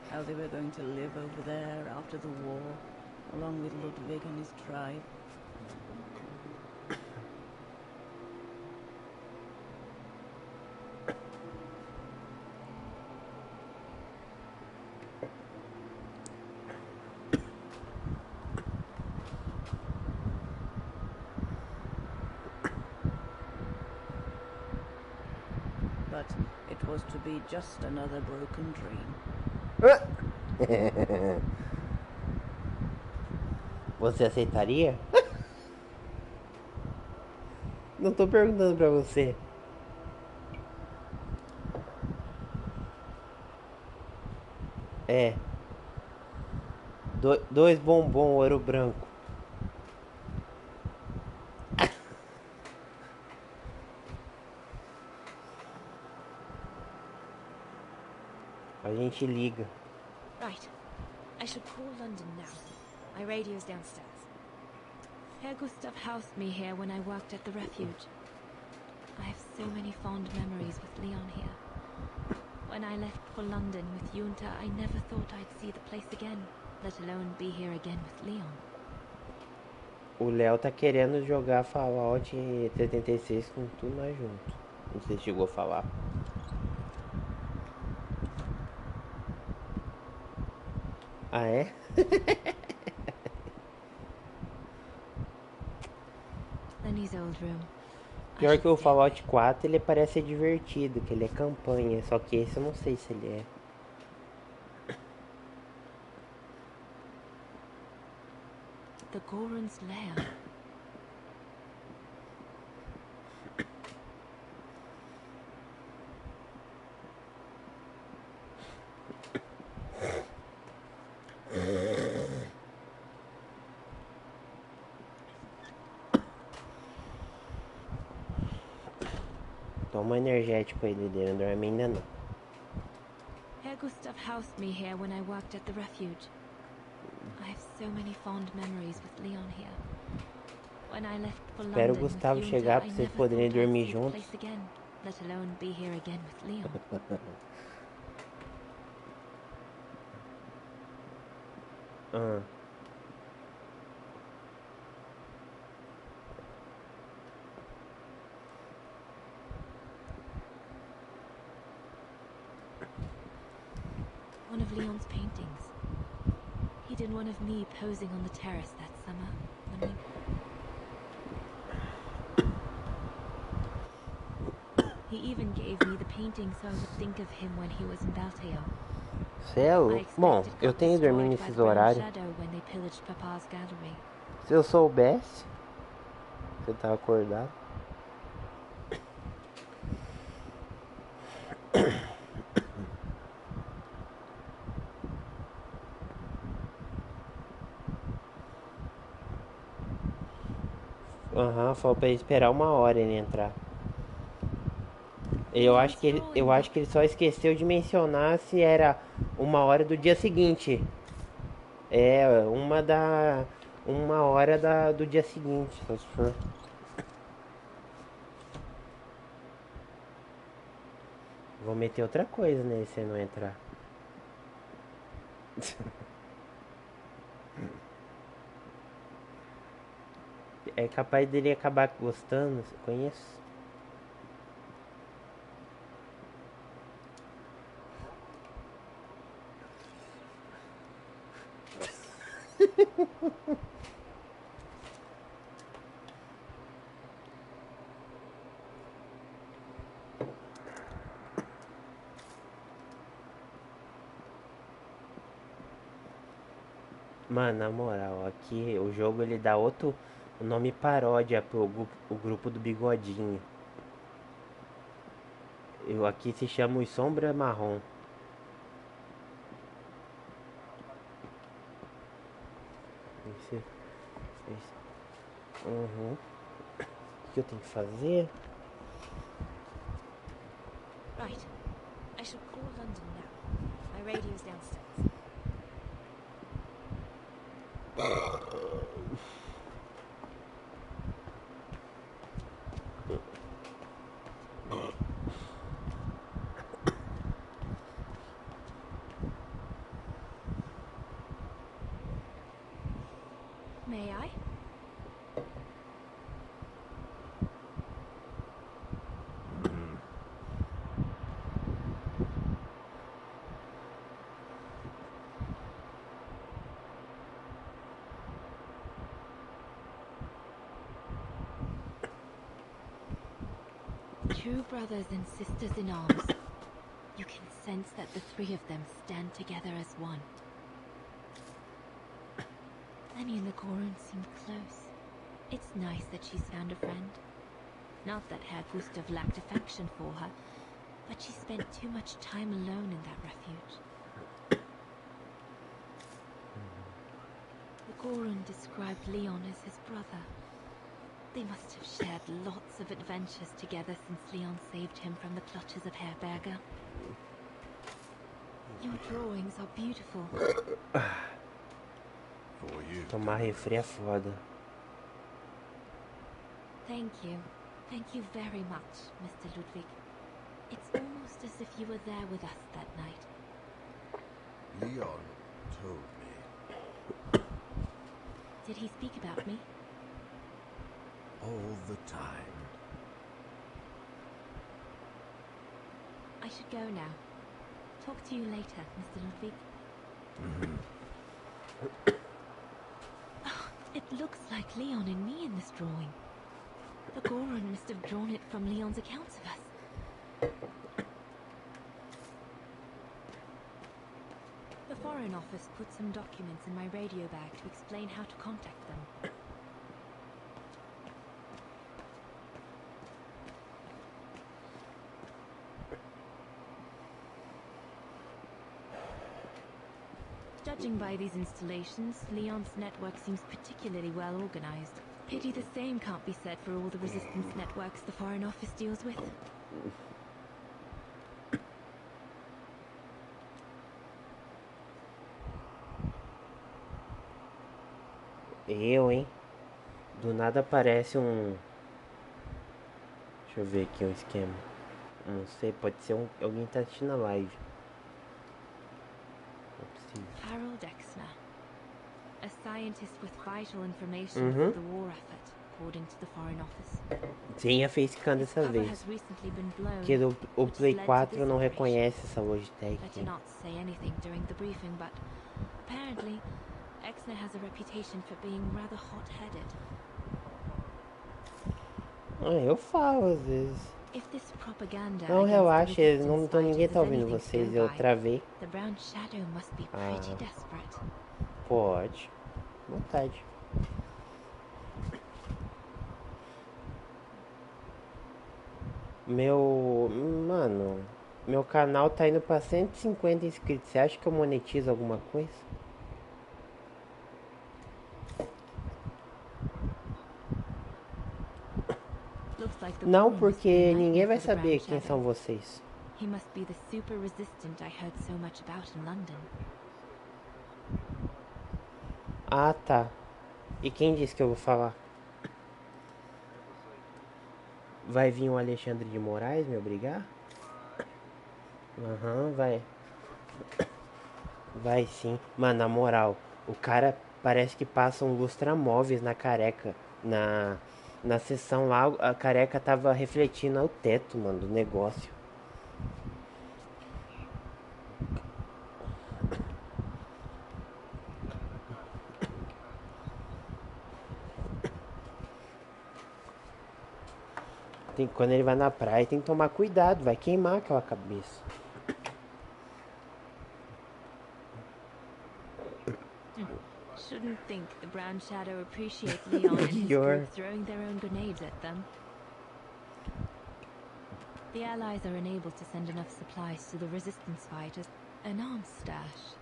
How they were going to live over there after the war, along with Ludwig and his tribe. But it was to be just another broken dream. Você aceitaria? Não tô perguntando pra você. É. Dois bombom ouro branco. A gente liga. Right. I should call London now. My radio's downstairs. Herr Gustav housed me here when I worked at the refuge. I have so many fond memories with Leon here. When I left for London with Junta, I never thought I'd see the place again, let alone be here again with Leon. O Léo tá querendo jogar Fallout 76 com tudo nós juntos. Não sei se chegou a falar. Ah, é? Lenny's old room. Pior que o Fallout 4, ele parece ser divertido, que ele é campanha. Só que esse eu não sei se ele é. The Goron's lair. Toma energético aí, Dede, não dorme ainda não. Herr Gustav housed me here when I worked at the refuge. I have so many fond memories with Leon here. When I left for Espero o London Gustavo with chegar Junta, pra I vocês never poderem thought I'd dormir see the juntos. place again, let alone be here again with Leon. Ah. One of Leon's paintings. He did one of me posing on the terrace that summer. When He even gave me the painting so I would think of him when he was in Balteo. Céu? Bom, eu tenho que dormir nesses horários. Se eu soubesse, você tava acordado. Aham, falou pra ele esperar 1 hora ele entrar. Eu acho que ele só esqueceu de mencionar se era 1 hora do dia seguinte. É, 1 hora do dia seguinte, só se for. Vou meter outra coisa nele se ele não entrar. É capaz dele acabar gostando, você conhece? Mano, na moral, aqui o jogo ele dá outro nome paródia pro o grupo do Bigodinho. Aqui se chama os Sombra Marrom. Uhum. O que eu tenho que fazer? Right. I should call London now. My radio's downstairs. May I? Two brothers and sisters in arms. You can sense that the three of them stand together as one. Lenny and the Goron seem close. It's nice that she's found a friend. Not that Herr Gustav lacked affection for her, but she spent too much time alone in that refuge. The Goron described Leon as his brother. They must have shared lots of adventures together since Leon saved him from the clutches of Herberger. Your drawings are beautiful. Tomar refri é foda. Thank you. Thank you very much, Mr. Ludwig. It's almost just as if you were there with us that night. Leon told me Did he speak about me? all the time. I should go now. Talk to you later, Mr. Ludwig. Oh, it looks like Leon and me in this drawing. The Goron must have drawn it from Leon's accounts of us. The Foreign Office put some documents in my radio bag to explain how to contact them. Judging by these installations, Leon's network seems particularly well organized. Pity the same can't be said for all the resistance networks the Foreign Office deals with. Hein? Do nada aparece um... Deixa eu ver aqui um esquema. Não sei, pode ser alguém tá assistindo a live. Não é possível. Harold Exner, a scientist with vital information for the war effort, according to the Foreign Office. Sim, a facecam dessa vez. Porque o Play 4 não reconhece essa Logitech. I did not say anything during the briefing, but apparently Exner has a reputation for being rather hot-headed. Eu falo às vezes. If this propaganda Não, relaxa, ninguém tá ouvindo vocês, eu travei. The brown shadow must be pretty desperate. Pode. Vontade. Mano, meu canal tá indo pra 150 inscritos. Você acha que eu monetizo alguma coisa? Não, porque ninguém vai saber quem são vocês. He must be the super resistant I heard so much about in London. Ah, tá. E quem disse que eu vou falar? Vai vir o Alexandre de Moraes me obrigar? Vai. Vai sim. Mano, na moral, o cara parece que passa um lustramóveis na careca. Na sessão lá, a careca tava refletindo ao teto, mano, do negócio. Quando ele vai na praia, tem que tomar cuidado, vai queimar aquela cabeça. Shouldn't think the brown shadow appreciates Leon and his group throwing their own grenades at them. The Allies are unable to send enough supplies to the resistance fighters. An arms stash.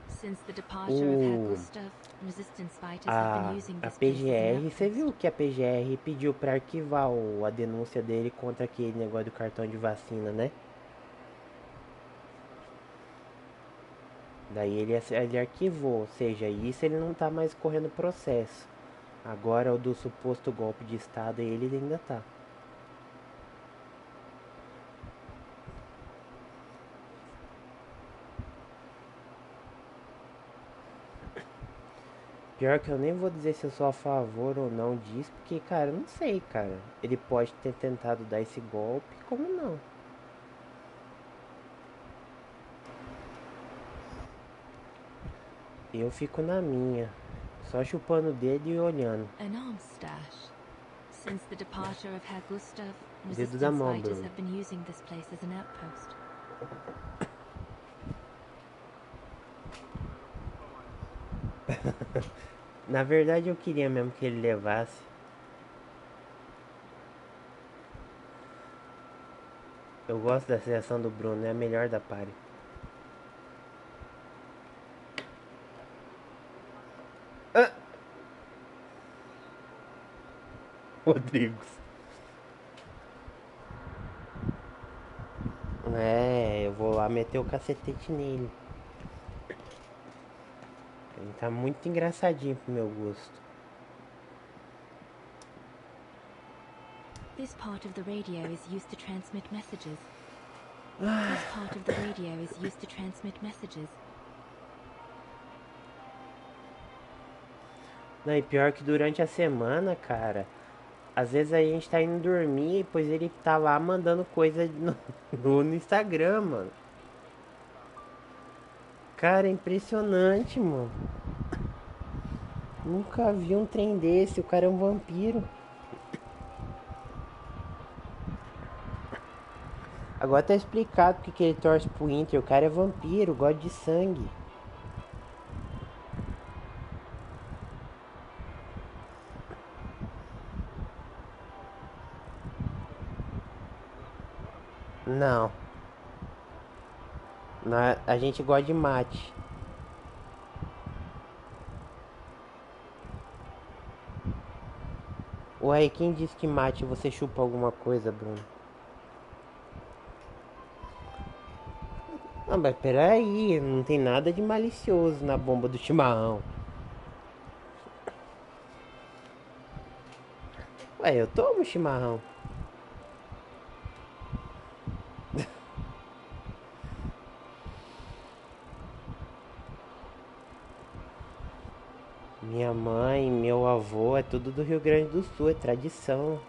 Since the departure of Herr Gustav, resistance fighters have been using this place as an PGR, você viu que a PGR pediu pra arquivar a denúncia dele contra aquele negócio do cartão de vacina, né? Daí ele arquivou, ou seja, isso ele não tá mais correndo processo. Agora o do suposto golpe de estado ele ainda tá. Pior que eu nem vou dizer se eu sou a favor ou não disso, porque, cara, eu não sei, cara. Ele pode ter tentado dar esse golpe, como não? Eu fico na minha, só chupando o dedo e olhando. An arms stash. Since the departure of Herr Gustav, Dedo da resistance mão, fighters Bruno. have been using this place as an outpost. Na verdade eu queria mesmo que ele levasse. Eu gosto da seleção do Bruno, é a melhor da party. Rodrigues. Eu vou lá meter o cacetete nele. Ele tá muito engraçadinho pro meu gosto. This part of the radio is used to transmit messages. This part of the radio is used to transmit messages. Não, e pior que durante a semana, cara, às vezes a gente tá indo dormir, pois ele tá lá mandando coisa no Instagram, mano. Cara, é impressionante, mano. Nunca vi um trem desse, o cara é um vampiro. Agora tá explicado porque que ele torce pro Inter, o cara é vampiro, gosta de sangue. Não. A gente gosta de mate. Ué, quem disse que mate você chupa alguma coisa, Bruno? Não, mas peraí, não tem nada de malicioso na bomba do chimarrão. Ué, eu tomo chimarrão. Minha mãe, meu avô, é tudo do Rio Grande do Sul, é tradição,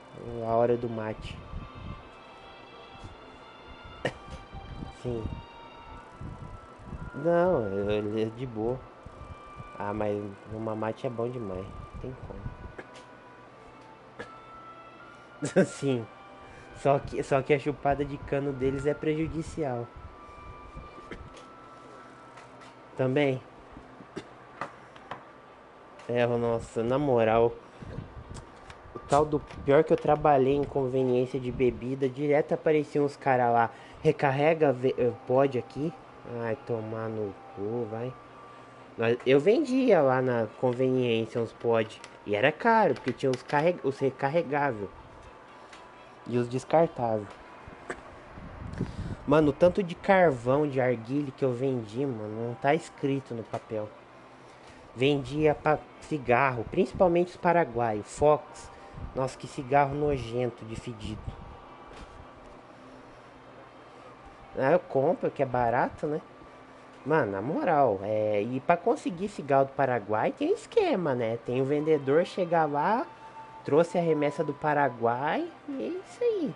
a hora do mate. Sim. Não, é de boa. Ah, mas uma mate é bom demais, não tem como. Sim. Só que a chupada de cano deles é prejudicial. Também. É, nossa, na moral, o tal do pior que eu trabalhei em conveniência de bebida, direto apareciam uns caras lá, recarrega pode aqui? Ai, tomar no cu, vai. Eu vendia lá na conveniência uns pod, e era caro, porque tinha os recarregáveis e os descartáveis. Mano, o tanto de carvão, de arguilha que eu vendi, mano, não tá escrito no papel. Vendia pra cigarro, principalmente os paraguaios, Fox. Nossa, que cigarro nojento de fedido. Ah, eu compro, que é barato, né? Mano, na moral, e pra conseguir cigarro do Paraguai tem esquema, né? Tem o vendedor chegar lá, trouxe a remessa do Paraguai e é isso aí.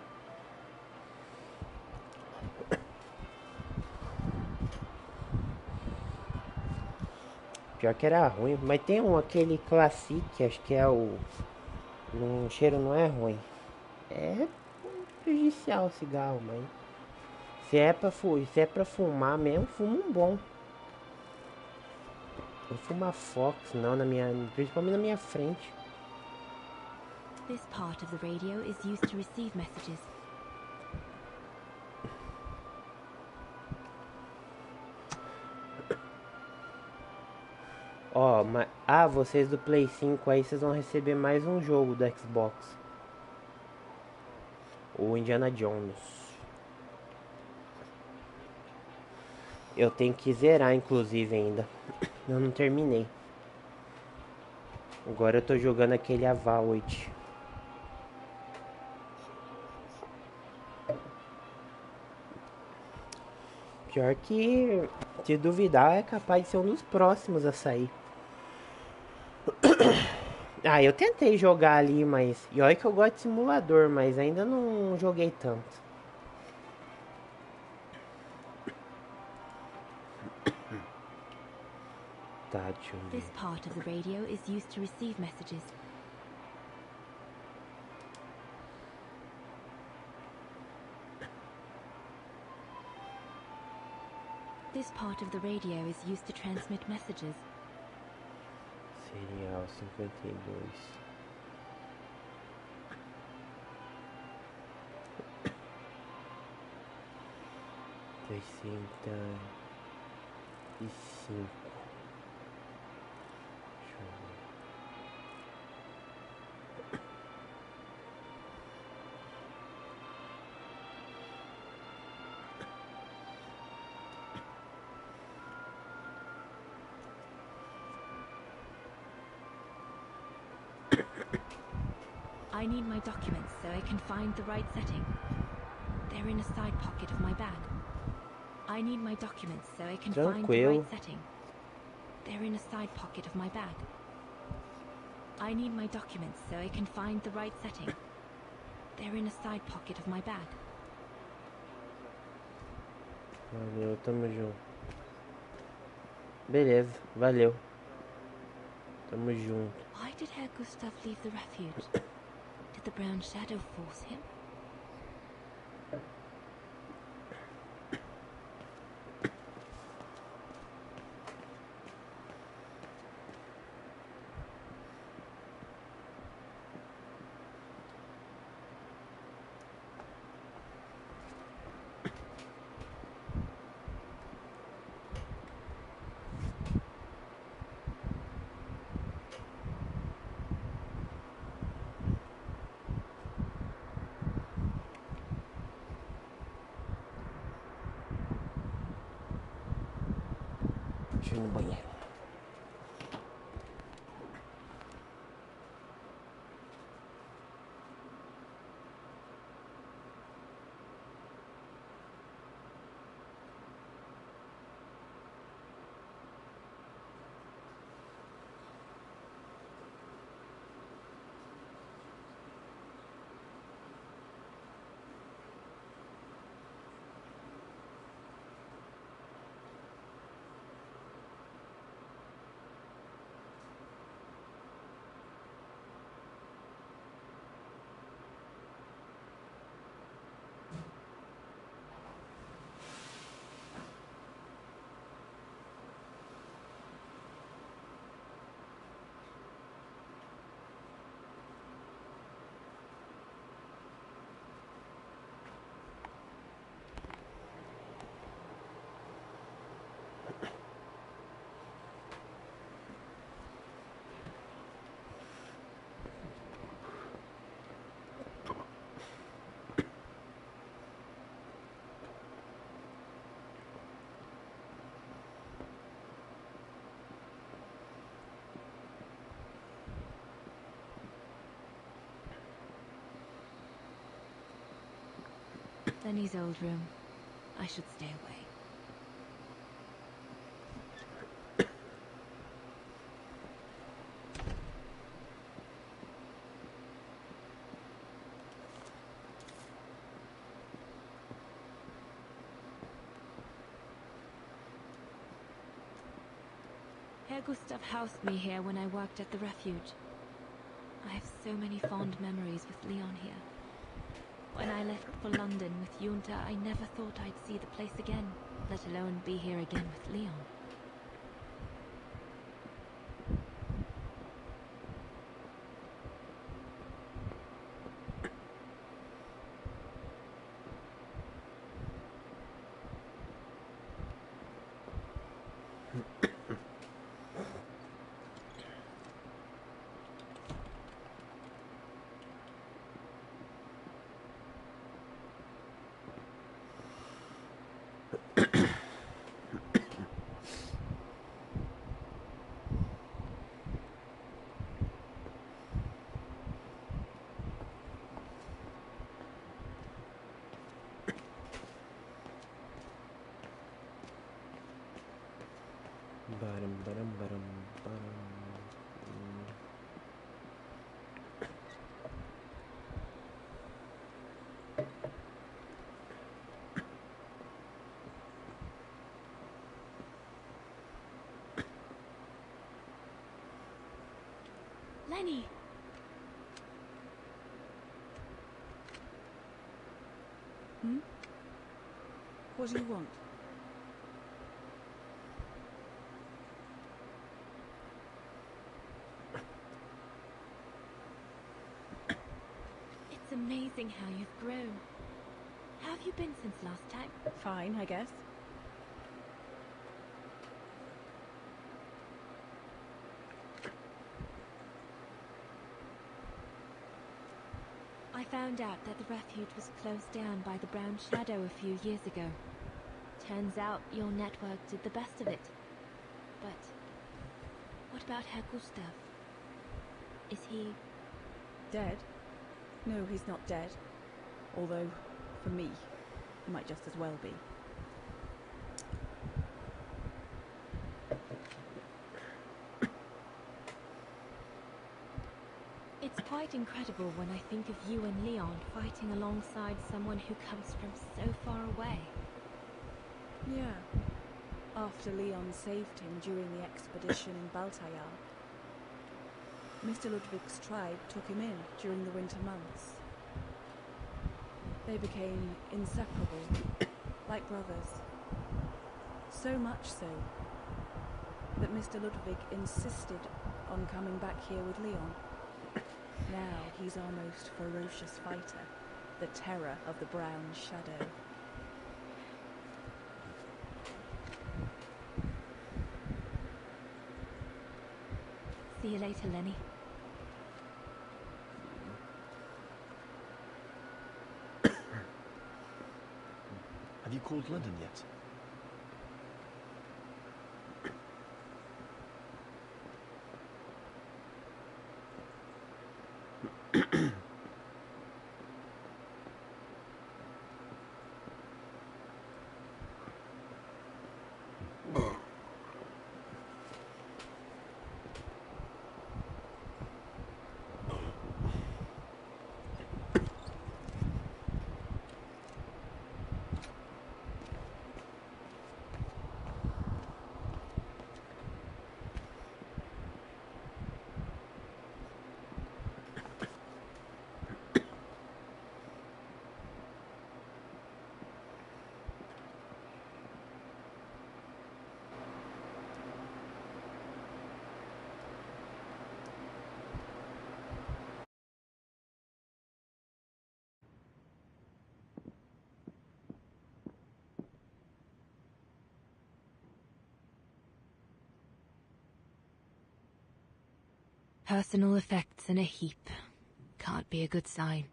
Pior que era ruim, mas tem aquele Classic, acho que é o... O cheiro não é ruim. É prejudicial o cigarro, mas... Se é pra fumar mesmo, fumo um bom. Não fuma Fox, não, principalmente na minha frente. This part of the radio is used to receive messages. Ó, vocês do Play 5 aí, vocês vão receber mais um jogo do Xbox. O Indiana Jones. Eu tenho que zerar, inclusive, ainda. Eu não terminei. Agora eu tô jogando aquele Avowed. Pior que, se duvidar, é capaz de ser um dos próximos a sair. Ah, eu tentei jogar ali, mas... E olha que eu gosto de simulador, mas ainda não joguei tanto. Tá, deixa eu ver. This part of the radio is used to receive messages. This part of the radio is used to transmit messages. Serial 52. 65. Deixa eu ver. I need my documents so I can find the right setting. They're in a side pocket of my bag. I need my documents so I can find the Tranquilo. right setting. They're in a side pocket of my bag. I need my documents so I can find the right setting. They're in a side pocket of my bag. Valeu, tamo junto. Beleza, valeu. Tamo junto. Why did Herr Gustav leave the refuge? Did the brown shadow force him? Deixa eu ir no banheiro. Lenny's old room. I should stay away. Herr Gustav housed me here when I worked at the refuge. I have so many fond memories with Leon here. When I left for London with Junta, I never thought I'd see the place again, let alone be here again with Leon. Baram, baram, baram, baram. Lenny! Hmm? What do you want? It's amazing how you've grown. How have you been since last time? Fine, I guess. I found out that the refuge was closed down by the Brown Shadow a few years ago. Turns out your network did the best of it. But what about Herr Gustav? Is he... Dead? No, he's not dead. Although, for me, he might just as well be. quite incredible when I think of you and Leon fighting alongside someone who comes from so far away. Yeah. After Leon saved him during the expedition in Baltayar, Mr. Ludwig's tribe took him in during the winter months. They became inseparable, like brothers. So much so that Mr. Ludwig insisted on coming back here with Leon. Now he's our most ferocious fighter, the terror of the Brown Shadow. See you later, Lenny. Have you called London yet? Personal effects in a heap. Can't be a good sign.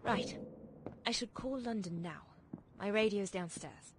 Right. I should call London now. My radio's downstairs.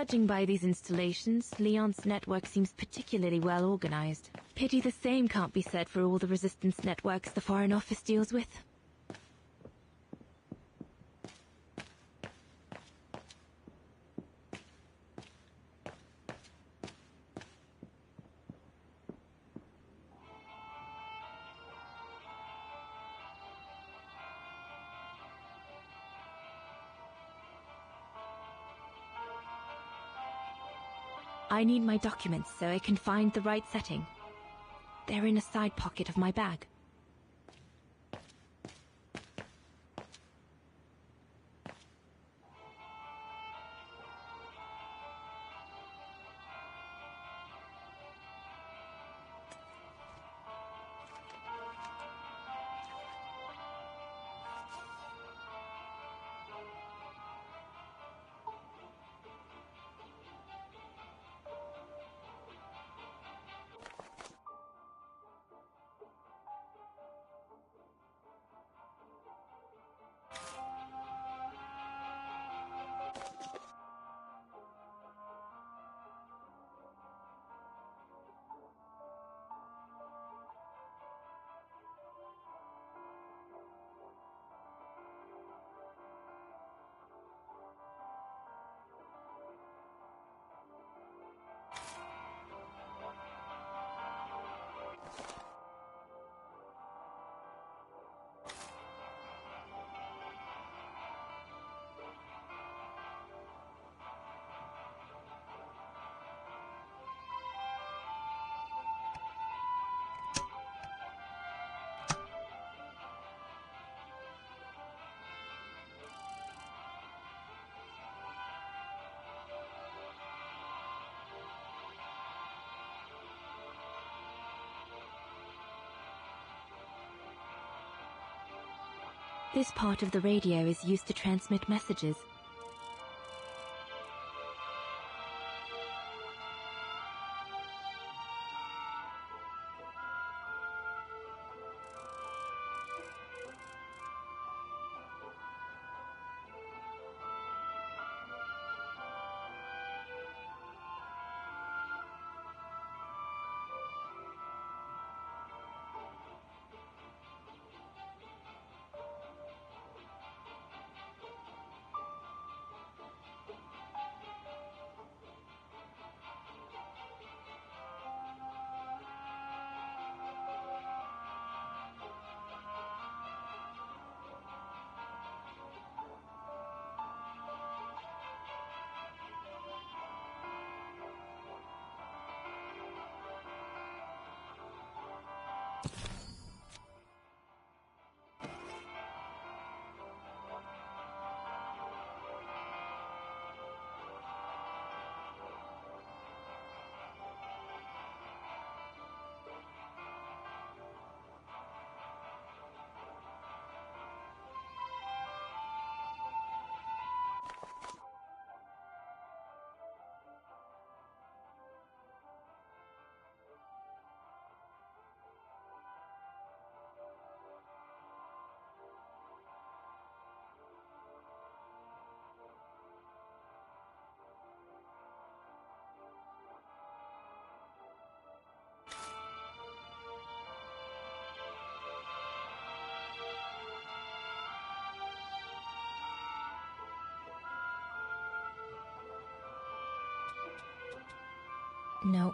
Judging by these installations, Leon's network seems particularly well organized. Pity the same can't be said for all the resistance networks the Foreign Office deals with. I need my documents so I can find the right setting. They're in a side pocket of my bag. This part of the radio is used to transmit messages. No.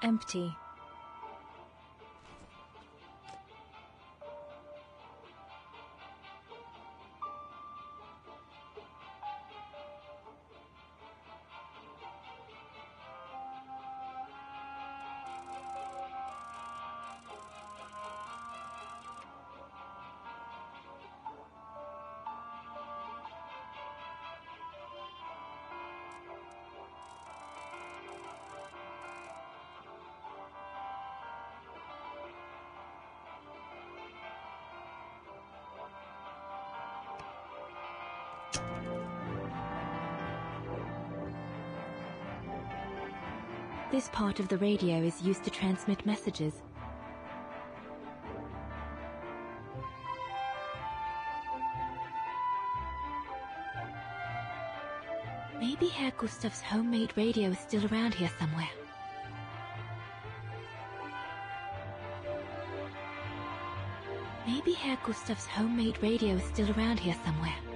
Empty. This part of the radio is used to transmit messages. Maybe Herr Gustav's homemade radio is still around here somewhere. Maybe Herr Gustav's homemade radio is still around here somewhere.